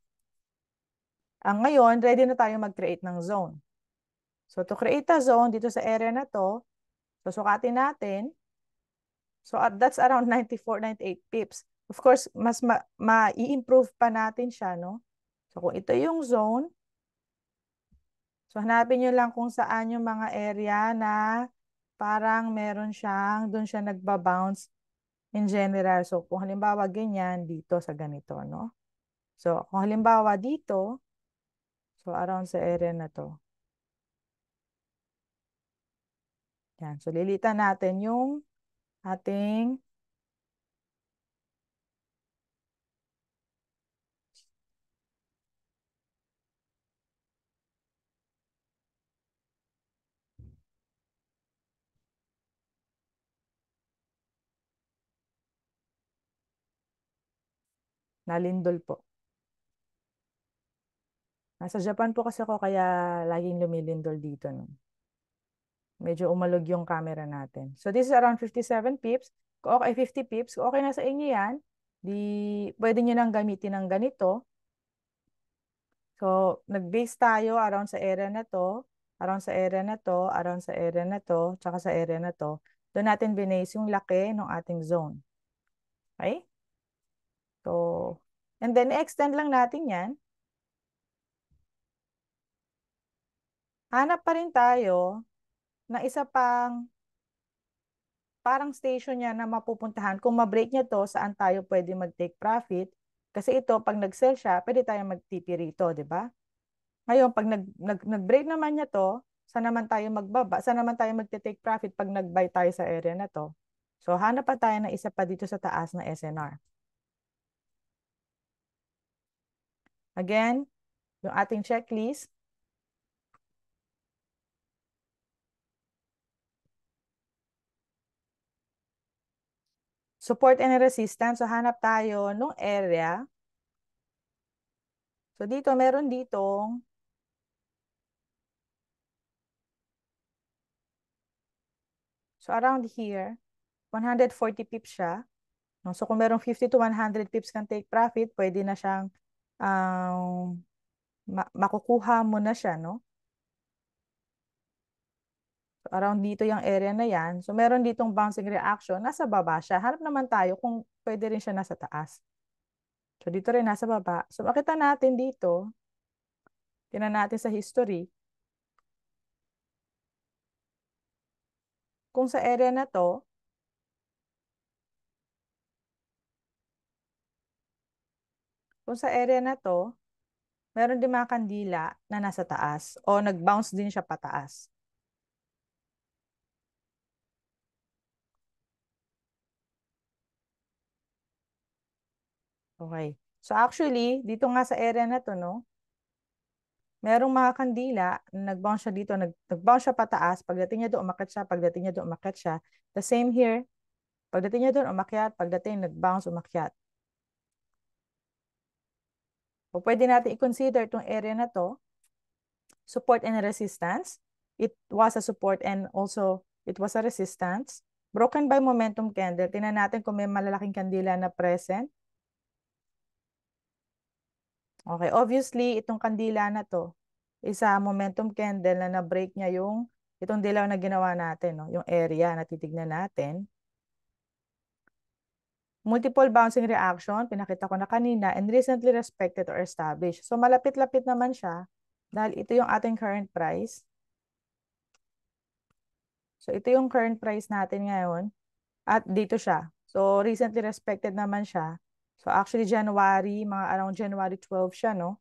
Ngayon, ready na tayo mag-create ng zone. So, to create a zone dito sa area na to, susukatin natin. So, that's around 94, 98 pips. Of course, mas ma-i-improve pa natin siya, no? So, kung ito yung zone, so, hanapin nyo lang kung saan yung mga area na parang meron siyang, doon siya nagbabounce in general. So, kung halimbawa ganyan, dito sa ganito, no? So, kung halimbawa dito, so around sa area na to. Yan. So, lilitan natin yung ating nalindol po. Nasa Japan po kasi ako kaya laging lumilindol dito. No? Medyo umalog yung camera natin. So this is around 57 pips. Kung okay, 50 pips. Kung okay na sa inyo yan, di pwede nyo nang gamitin ng ganito. So nag-base tayo around sa area na to, around sa area na to, around sa area na to, tsaka sa area na to. Doon natin binase yung laki ng ating zone. Okay? So, and then extend lang natin yan. Hanap pa rin tayo na isa pang parang station niya na mapupuntahan. Kung ma-break niya to, saan tayo pwede mag-take profit? Kasi ito, pag nag-sell siya, pwede tayo mag-TP rito, di ba? Ngayon, pag nag-break naman niya to, saan naman tayo magbaba? Saan naman tayo mag-take profit pag nag-buy tayo sa area na to? So, hanap pa tayo ng isa pa dito sa taas na SNR. Again, yung ating checklist, support and resistance. So, hanap tayo nung area. So dito, meron ditong so around here, 140 pips siya. No? So kung merong 50 to 100 pips kang take profit, pwede na siyang makukuha mo na siya, no? So around dito yung area na yan. So meron ditong bouncing reaction, nasa baba siya. Hanap naman tayo kung pwede rin siya nasa taas. So dito rin nasa baba. So makita natin dito, tingnan natin sa history, kung sa area na to, kung sa area na to, meron din mga kandila na nasa taas o nag-bounce din siya pataas. Okay. So actually, dito nga sa area na to, no, merong mga kandila na nag-bounce siya dito, nag-bounce siya pataas, pagdating niya doon, umakyat siya, pagdating niya doon, umakyat siya. The same here, pagdating niya doon, umakyat, pagdating nag-bounce, umakyat. O pwede natin i-consider itong area na to, support and resistance. It was a support and also it was a resistance. Broken by momentum candle. Tingnan natin kung may malalaking kandila na present. Okay, obviously, itong kandila na to, isa momentum candle na na-break niya yung itong dilaw na ginawa natin, no? Yung area na titignan natin. Multiple bouncing reaction, pinakita ko na kanina, and recently respected or established. So, malapit-lapit naman siya dahil ito yung ating current price. So, ito yung current price natin ngayon at dito siya. So, recently respected naman siya. So, actually, January, mga around January 12 siya, no?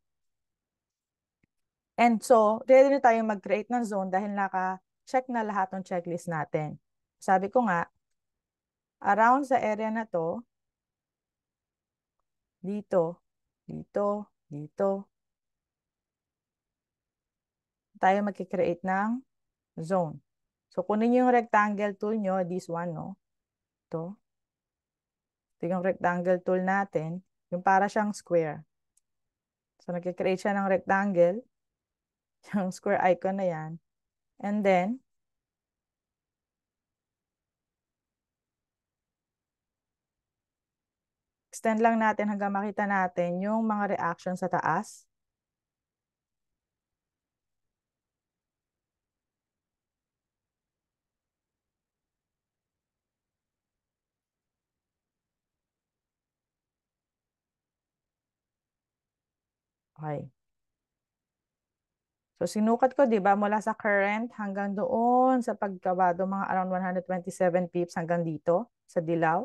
And so, ready na tayong mag-create ng zone dahil naka-check na lahat ng checklist natin. Sabi ko nga, around sa area na to, dito, dito, dito, tayo mag-create ng zone. So, kunin yung rectangle tool nyo, this one, no? Ito. Ito yung rectangle tool natin, yung para siyang square. So, nag-create siya ng rectangle, yung square icon na yan. And then, extend lang natin hanggang makita natin yung mga reaction sa taas. Okay. So, sinukat ko, di ba, mula sa current hanggang doon sa pagkabado, mga around 127 pips hanggang dito sa dilaw.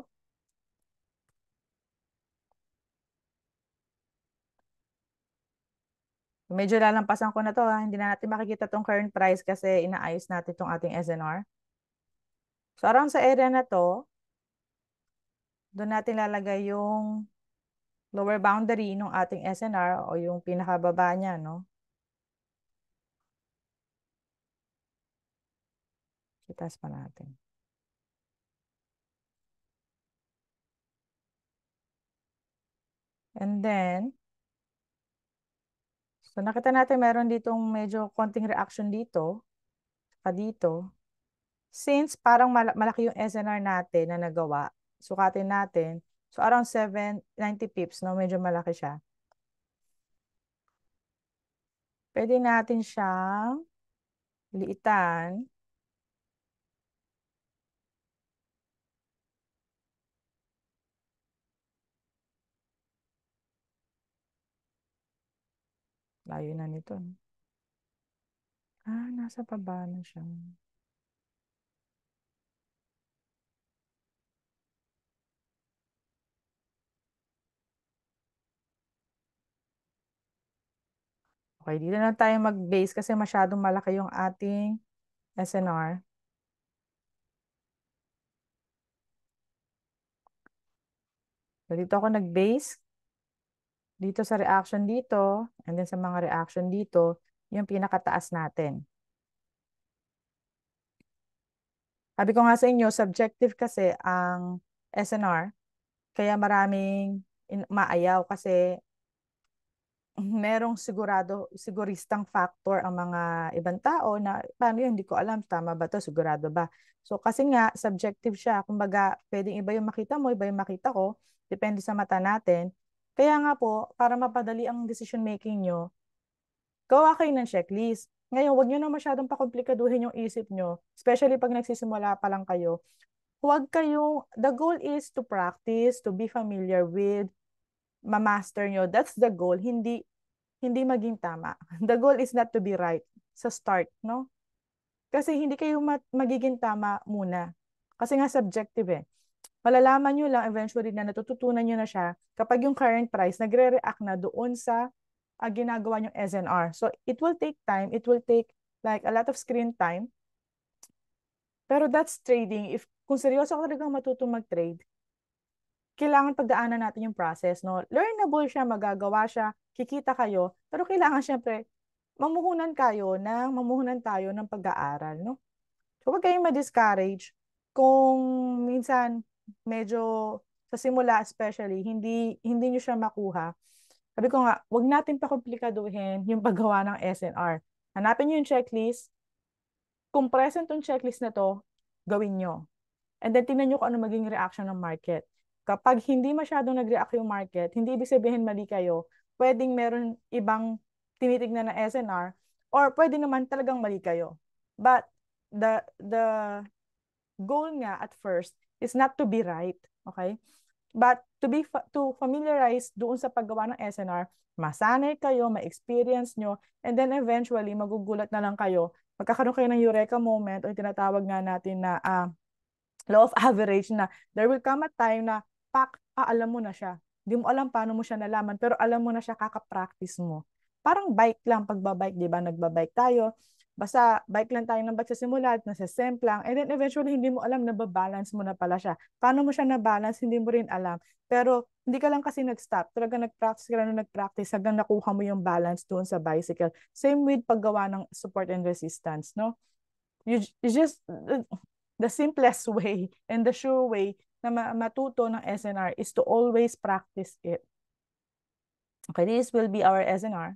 Medyo lalampasan ko na to, ha. Hindi na natin makikita tong current price kasi inaayos natin tong ating SNR. So, around sa area na to, doon natin lalagay yung lower boundary ng ating SNR o yung pinakababa niya, no? Itas pa natin. And then, so nakita natin meron ditong medyo konting reaction dito, saka dito. Since parang malaki yung SNR natin na nagawa, sukatin natin. So around 790 pips, no? Medyo malaki siya. Pwede natin siyang liitan. Layo na nito, no? Nasa baba na siya. Okay, dito na tayo mag-base kasi masyadong malaki yung ating SNR. So dito ako nag-base. Dito sa reaction dito, and then sa mga reaction dito, yung pinakataas natin. Sabi ko nga sa inyo, subjective kasi ang SNR, kaya maraming maayaw kasi merong siguristang factor ang mga ibang tao na paano yun, hindi ko alam, tama ba to, sigurado ba? So kasi nga, subjective siya. Kumbaga, pwedeng iba yung makita mo, iba yung makita ko, depende sa mata natin. Kaya nga po, para mapadali ang decision making nyo, gawa kayo ng checklist. Ngayon, huwag nyo na masyadong pakomplikaduhin yung isip nyo, especially pag nagsisimula pa lang kayo. Huwag kayong, the goal is to practice, to be familiar with, ma-master nyo. That's the goal. Hindi maging tama. The goal is not to be right sa start, no? Kasi hindi kayo magiging tama muna. Kasi nga subjective eh. Malalaman nyo lang eventually na natututunan nyo na siya kapag yung current price nagre-react na doon sa ginagawa nyong SNR. So it will take time. It will take like a lot of screen time. Pero that's trading. Kung seryoso ka talagang matutong mag-trade, kailangan pagdaanan natin yung process, no? Learnable siya, magagawa siya, kikita kayo, pero kailangan syempre, mamuhunan tayo ng pag-aaral, no? So, huwag kayong ma-discourage kung minsan medyo sa simula especially, hindi nyo siya makuha. Sabi ko nga, huwag natin pakomplikaduhin yung paggawa ng SNR. Hanapin nyo yung checklist. Kung present yung checklist na to, gawin nyo. And then tingnan nyo kung ano maging reaction ng market. Kapag hindi masyadong nag-react yung market, hindi ibig sabihin mali kayo, pwedeng meron ibang tinitignan na SNR or pwede naman talagang mali kayo. But the goal nga at first is not to be right, okay? But to familiarize doon sa paggawa ng SNR, masanay kayo, ma-experience nyo, and then eventually magugulat na lang kayo. Magkakaroon kayo ng eureka moment o yung tinatawag nga natin na law of average na there will come a time na alam mo na siya. Hindi mo alam paano mo siya nalaman, pero alam mo na siya, kaka-practice mo. Parang bike lang, pagbabike, di ba? Nagbabike tayo. Basta bike lang tayo ng bike sa simula, nasa semp lang. And then eventually, hindi mo alam, nababalance mo na pala siya. Paano mo siya na-balance, hindi mo rin alam. Pero hindi ka lang kasi nag-stop. Talaga nag-practice ka lang nag-practice hanggang nakuha mo yung balance doon sa bicycle. Same with paggawa ng support and resistance, no? You just the simplest way and the sure way na matuto ng SNR is to always practice it. Okay, this will be our SNR.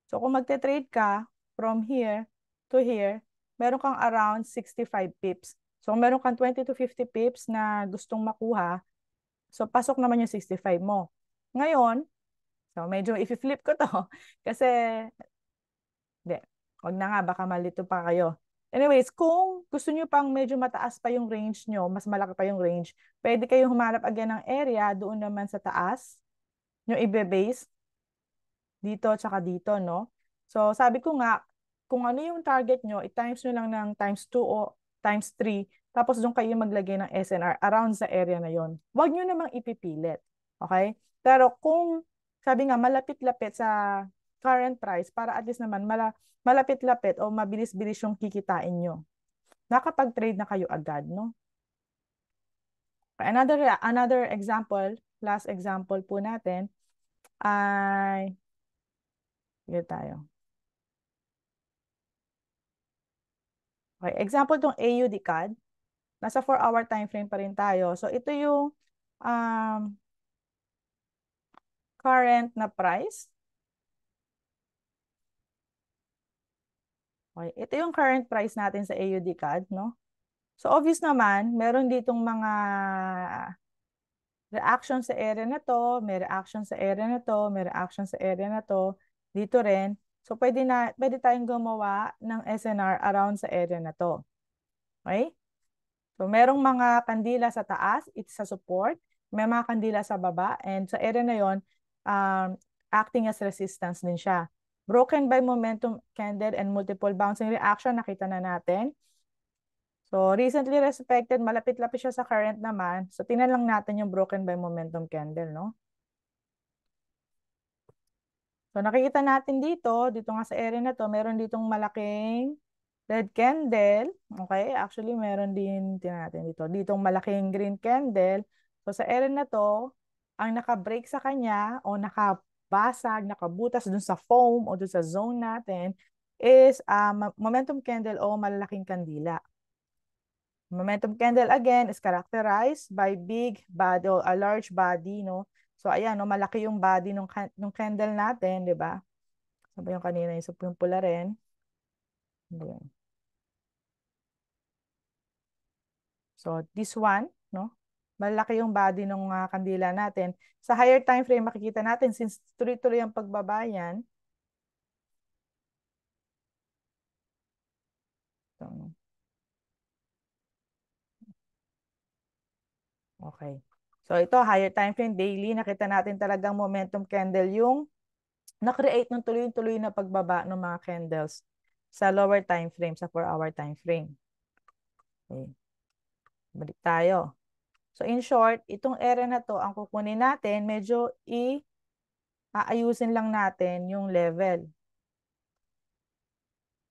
So kung magte-trade ka from here to here, meron kang around 65 pips. So kung meron kang 20 to 50 pips na gustong makuha, so pasok naman yung 65 mo. Ngayon, so medyo i-flip ko to kasi hindi, wag na nga, baka malito pa kayo. Anyways, kung gusto nyo pang medyo mataas pa yung range nyo, mas malaki pa yung range, pwede kayong humanap again ng area doon naman sa taas, yung ibe-base, dito tsaka dito, no? So, sabi ko nga, kung ano yung target nyo, i-times nyo lang ng times 2 o times 3, tapos doon kayo maglagay ng SNR around sa area na yon. Huwag nyo namang ipipilit. Okay? Pero kung, sabi nga, malapit-lapit sa current price, para at least naman malapit-lapit o mabilis-bilis yung kikitain nyo. Nakapag-trade na kayo agad, no? Another example, last example po natin, ay, yun tayo. Okay, example tong AUD CAD. Nasa 4-hour time frame pa rin tayo. So, ito yung um, current na price. Okay, ito yung current price natin sa AUD CAD, no? So, obvious naman, meron ditong mga reaction sa area na to, may reaction sa area na to, may reaction sa area na to, dito rin. So, pwede tayong gumawa ng SNR around sa area na to. Okay? So, merong mga kandila sa taas, it's sa support. May mga kandila sa baba. And sa area na yon, acting as resistance din siya. Broken by momentum candle and multiple bouncing reaction, nakita na natin. So, recently respected, malapit-lapit siya sa current naman. So, tingnan lang natin yung broken by momentum candle, no? So, nakikita natin dito nga sa area na to, meron ditong malaking red candle. Okay, actually meron din, tingnan natin dito, ditong malaking green candle. So, sa area na to, ang naka-break sa kanya o nakabasag, nakabutas dun sa foam o dun sa zone natin is momentum candle o malalaking kandila. Momentum candle again is characterized by big body or a large body, no? So, ayan, no, malaki yung body ng candle natin, di ba? Sabi yung kanina, yung pula rin. Ayan. So, this one, no? Malaki yung body ng kandila natin. Sa higher time frame, makikita natin, since tuloy-tuloy ang pagbaba yan. So, okay. So, ito, higher time frame, daily, nakita natin talagang momentum candle yung na-create ng tuloy-tuloy na pagbaba ng mga candles sa lower time frame, sa 4-hour time frame. Okay. Balik tayo. So, in short, itong area na to, ang kukunin natin, medyo aayusin lang natin yung level.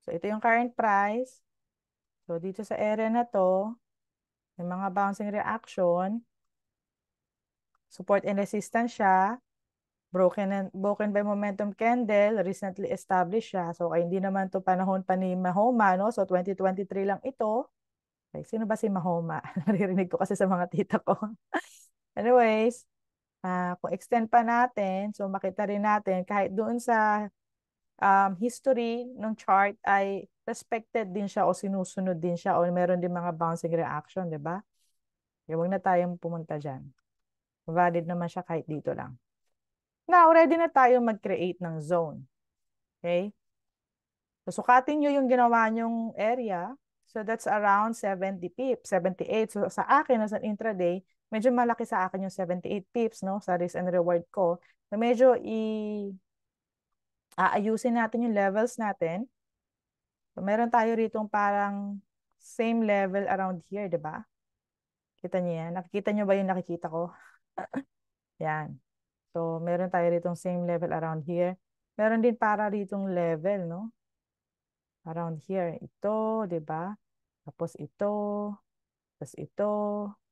So, ito yung current price. So, dito sa area na to, may mga bouncing reaction, support and resistance siya, broken by momentum candle, recently established siya. So, hindi naman to panahon pa ni Mahoma, no? So, 2023 lang ito. Okay, sino ba si Mahoma? Naririnig ko kasi sa mga tita ko. Anyways, kung extend pa natin, so makita rin natin, kahit doon sa history ng chart ay respected din siya o sinusunod din siya o meron din mga bouncing reaction, di ba? Kaya huwag na tayong pumunta dyan. Valid naman siya kahit dito lang. Now, ready na tayo mag-create ng zone. Okay? So, sukatin nyo yung ginawa nyong area. So, that's around 70 pips, 78. So, sa akin, as an intraday, medyo malaki sa akin yung 78 pips, no? Sa risk and reward ko. So, medyo aayusin natin yung levels natin. So, meron tayo rito parang same level around here, di ba? Kita niyo yan? Nakikita niyo ba yung nakikita ko? Yan. So, meron tayo rito same level around here. Meron din para ritong level, no? Around here. Ito, di ba? Tapos ito. Tapos ito.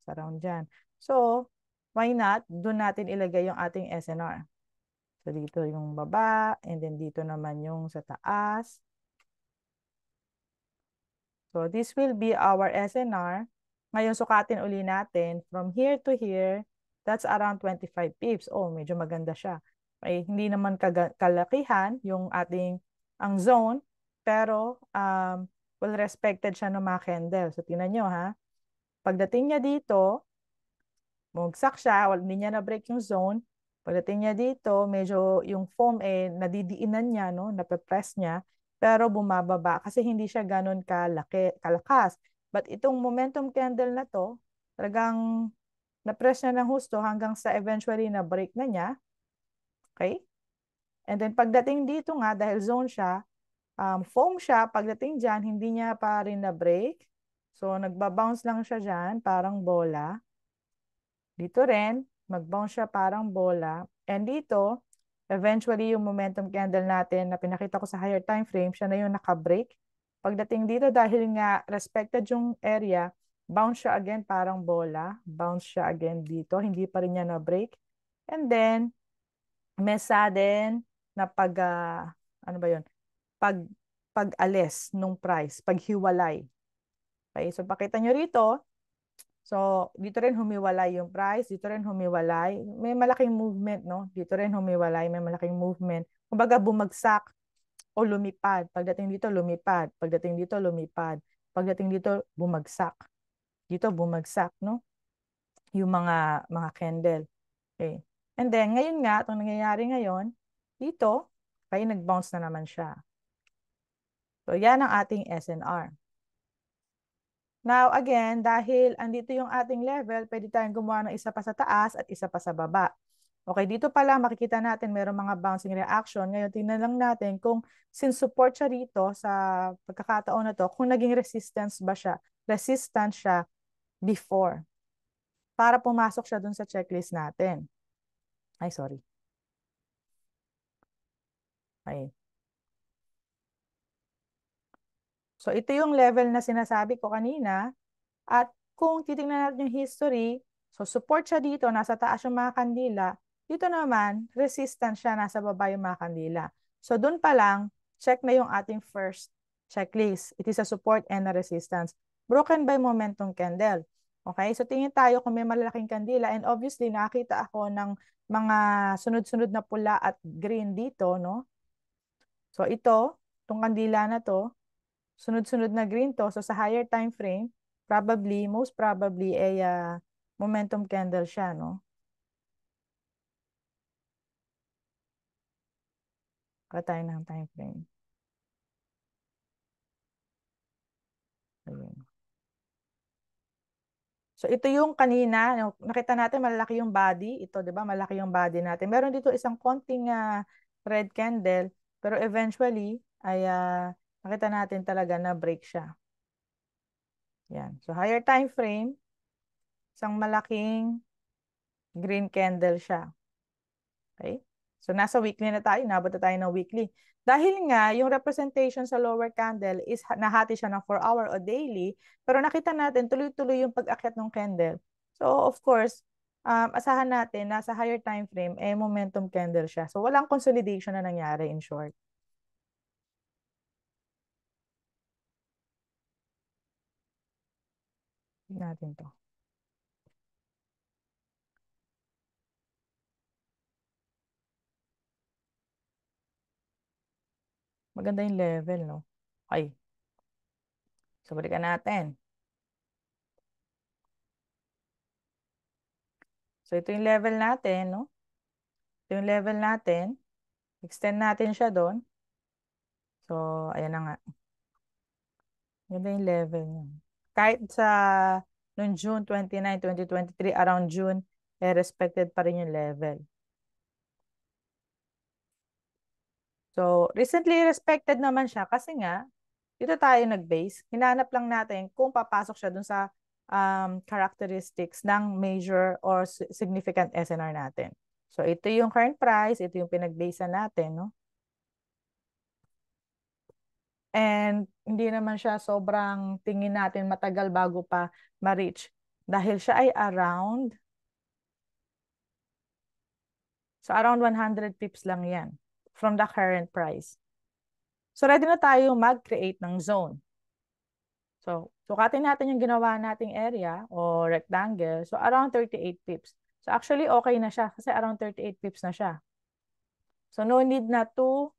Around dyan. So, why not? Doon natin ilagay yung ating SNR. So, dito yung baba. And then dito naman yung sa taas. So, this will be our SNR. Ngayon, sukatin uli natin. From here to here, that's around 25 pips. Oh, medyo maganda siya. Ay, hindi naman kalakihan yung ang zone, pero well respected siya ng mga candle. So, tingnan nyo ha. Pagdating niya dito, bumagsak siya, hindi niya na-break yung zone. Pagdating niya dito, medyo yung foam nadidiinan niya, no? Nape-press niya, pero bumababa kasi hindi siya ganun kalakas. But itong momentum candle na to, talagang na-press niya ng husto hanggang sa eventually na-break na niya. Okay? And then pagdating dito nga, dahil zone siya, foam siya, pagdating dyan, hindi niya pa rin na-break. So, nagbabounce lang siya dyan, parang bola. Dito rin, mag-bounce siya parang bola. And dito, eventually yung momentum candle natin na pinakita ko sa higher time frame, siya na yung naka-break. Pagdating dito, dahil nga respected yung area, bounce siya again parang bola. Bounce siya again dito, hindi pa rin niya na-break. And then, may sudden na ano ba yun? Pag, pag-alis nung price, paghiwalay. Okay, so pakita nyo rito, so, dito rin humiwalay yung price, dito rin humiwalay. May malaking movement, no? Dito rin humiwalay, may malaking movement. Kumbaga, bumagsak o lumipad. Pagdating dito, lumipad. Pagdating dito, lumipad. Pagdating dito, bumagsak. Dito, bumagsak, no? Yung mga candle. Okay. And then, ngayon nga, itong nangyayari ngayon, dito, kaya nag-bounce na naman siya. So, yan ang ating SNR. Now, again, dahil andito yung ating level, pwede tayong gumawa ng isa pa sa taas at isa pa sa baba. Okay, dito pala makikita natin mayroong mga bouncing reaction. Ngayon, tingnan lang natin kung since support siya rito sa pagkakataon na to, kung naging resistant siya before para pumasok siya dun sa checklist natin. Ay, sorry. Okay. So, ito yung level na sinasabi ko kanina. At kung titingnan natin yung history, so support siya dito, nasa taas yung mga kandila. Dito naman, resistance siya, nasa baba yung mga kandila. So doon pa lang, check na yung ating first checklist. It is a support and a resistance. Broken by momentum candle. Okay? So tingin tayo kung may malalaking kandila and obviously nakakita ako ng mga sunod-sunod na pula at green dito, no? So itong kandila na to, sunod-sunod na green to. So sa higher time frame, most probably ay momentum candle siya, no? Kaya tayo ng time frame. Ayun. So ito yung kanina, no, nakita natin malaki yung body. Ito, 'di ba? Malaki yung body natin. Meron dito isang konting red candle, pero eventually ay nakita natin talaga na break siya. Yan. So higher time frame, isang malaking green candle siya. Okay? So nasa weekly na tayo, nabot na tayo ng weekly. Dahil nga, yung representation sa lower candle is nahati siya ng 4 hour o daily, pero nakita natin tuloy-tuloy yung pag-akyat ng candle. So of course, asahan natin na sa higher time frame, momentum candle siya. So walang consolidation na nangyari in short. Tignan natin to. Maganda yung level, no? Okay. So balikan natin. So ito yung level natin, no? Ito yung level natin. Extend natin siya doon. So, ayan na nga. Ganda yung level niya. Kahit sa noong June 29, 2023, around June, respected pa rin yung level. So, recently respected naman siya kasi nga, dito tayo nag-base. Hinanap lang natin kung papasok siya dun sa characteristics ng major or significant SNR natin. So, ito yung current price, ito yung pinag-base natin, no? And hindi naman siya sobrang tingin natin matagal bago pa ma-reach. Dahil siya ay around 100 pips lang yan from the current price. So ready na tayo mag-create ng zone. So sukatin natin yung ginawa nating area o rectangle. So around 38 pips. So actually okay na siya kasi around 38 pips na siya. So no need na to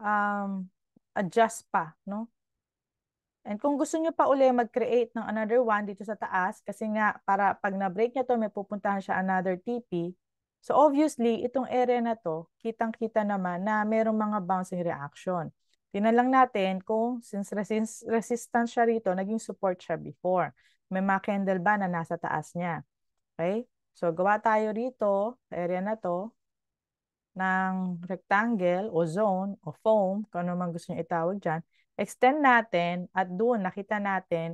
um, adjust pa, no? And kung gusto nyo pa uli mag-create ng another one dito sa taas, kasi nga para pag na-break nyo to, may pupuntahan siya another TP. So obviously, itong area na to, kitang-kita naman na merong mga bouncing reaction. Tingnan lang natin kung since resistance siya rito, naging support siya before. May mga candle ba na nasa taas niya? Okay? So gawa tayo rito, sa area na to, ng rectangle o zone o foam, kung ano man gusto nyo itawag dyan, extend natin at doon nakita natin,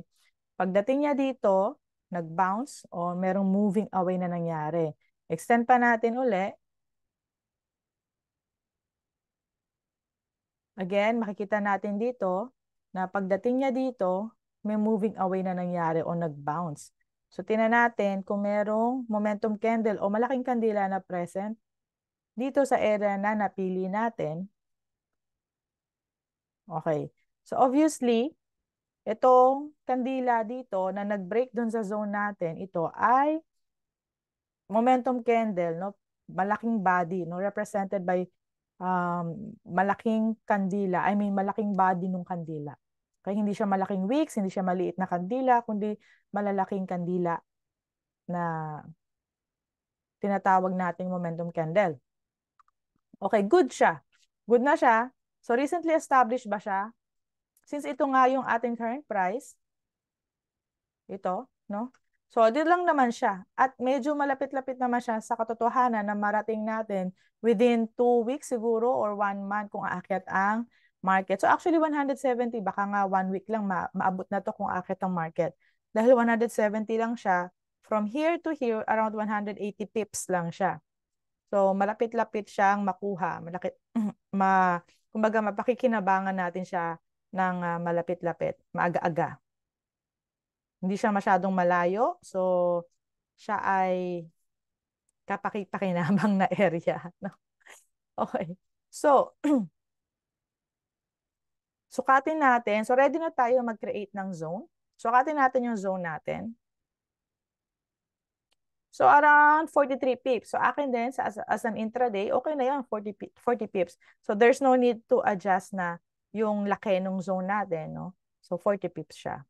pagdating niya dito, nag-bounce o merong moving away na nangyari. Extend pa natin uli. Again, makikita natin dito na pagdating niya dito, may moving away na nangyari o nag-bounce. So, tingnan natin kung merong momentum candle o malaking kandila na present dito sa area na napili natin. Okay. So, obviously, itong kandila dito na nag-break dun sa zone natin, ito ay momentum candle, no? Malaking body, no? Represented by malaking kandila. I mean, malaking body ng kandila. Kaya hindi siya malaking wicks, hindi siya maliit na kandila, kundi malalaking kandila na tinatawag nating momentum candle. Okay, good siya. Good na siya. So, recently established ba siya? Since ito nga yung ating current price, ito, no? So, dito lang naman siya. At medyo malapit-lapit naman siya sa katotohanan na marating natin within 2 weeks siguro or 1 month kung aakyat ang market. So, actually 170, baka nga 1 week lang maabot na to kung aakyat ang market. Dahil 170 lang siya, from here to here, around 180 pips lang siya. So, malapit-lapit siyang makuha. Kumbaga, mapakikinabangan natin siya ng malapit-lapit, maaga-aga. Hindi siya masyadong malayo. So, siya ay kapakipakinabang na area. No? Okay. So, sukatin natin. So, ready na tayo mag-create ng zone. Sukatin natin yung zone natin. So around 43 pips. So akin din as an intraday, okay na 'yan, 40 pips. So there's no need to adjust na yung laki ng zone natin, no? So 40 pips siya.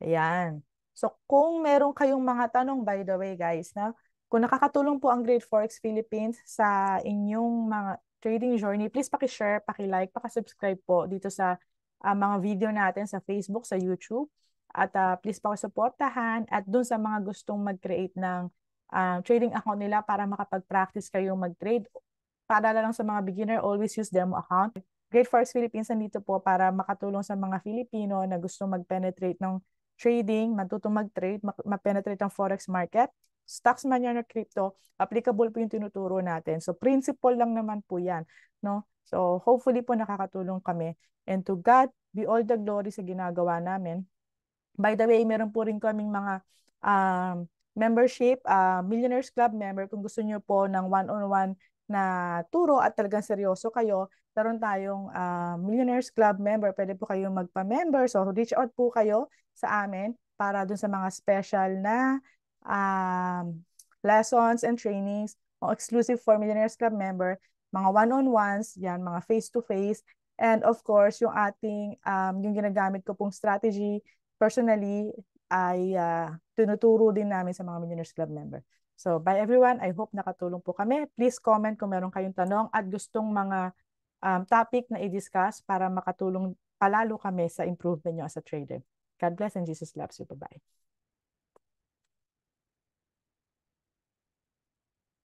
Ayan. So kung meron kayong mga tanong, by the way guys, na kung nakakatulong po ang Grade Forex Philippines sa inyong mga trading journey, please paki-share, paki-like, paki-subscribe po dito sa mga video natin sa Facebook, sa YouTube. At please paki-suportahan at dun sa mga gustong mag-create ng trading account nila para makapag-practice kayong mag-trade. Para lang sa mga beginner, always use demo account. Great Forex Philippines nandito po para makatulong sa mga Filipino na gusto mag-penetrate ng trading, matutong mag-trade, ma-penetrate ang forex market, stocks man yan or crypto, applicable po yung tinuturo natin. So principle lang naman po yan, no? So hopefully po nakakatulong kami. And to God be all the glory sa ginagawa namin. By the way, meron po rin kaming mga membership, Millionaires Club member. Kung gusto niyo po ng one-on-one na turo at talagang seryoso kayo, meron tayong Millionaires Club member. Pwede po kayong magpa-member. So, reach out po kayo sa amin para dun sa mga special na lessons and trainings o exclusive for Millionaires Club member, mga one-on-ones, yan, mga face-to-face. And of course, yung ating, yung ginagamit ko pong strategy, personally, ay tinuturo din namin sa mga Millionaires Club member. So, bye everyone. I hope nakatulong po kami. Please comment kung meron kayong tanong at gustong mga topic na i-discuss para makatulong palalo kami sa improvement nyo as a trader. God bless and Jesus loves you. Bye-bye.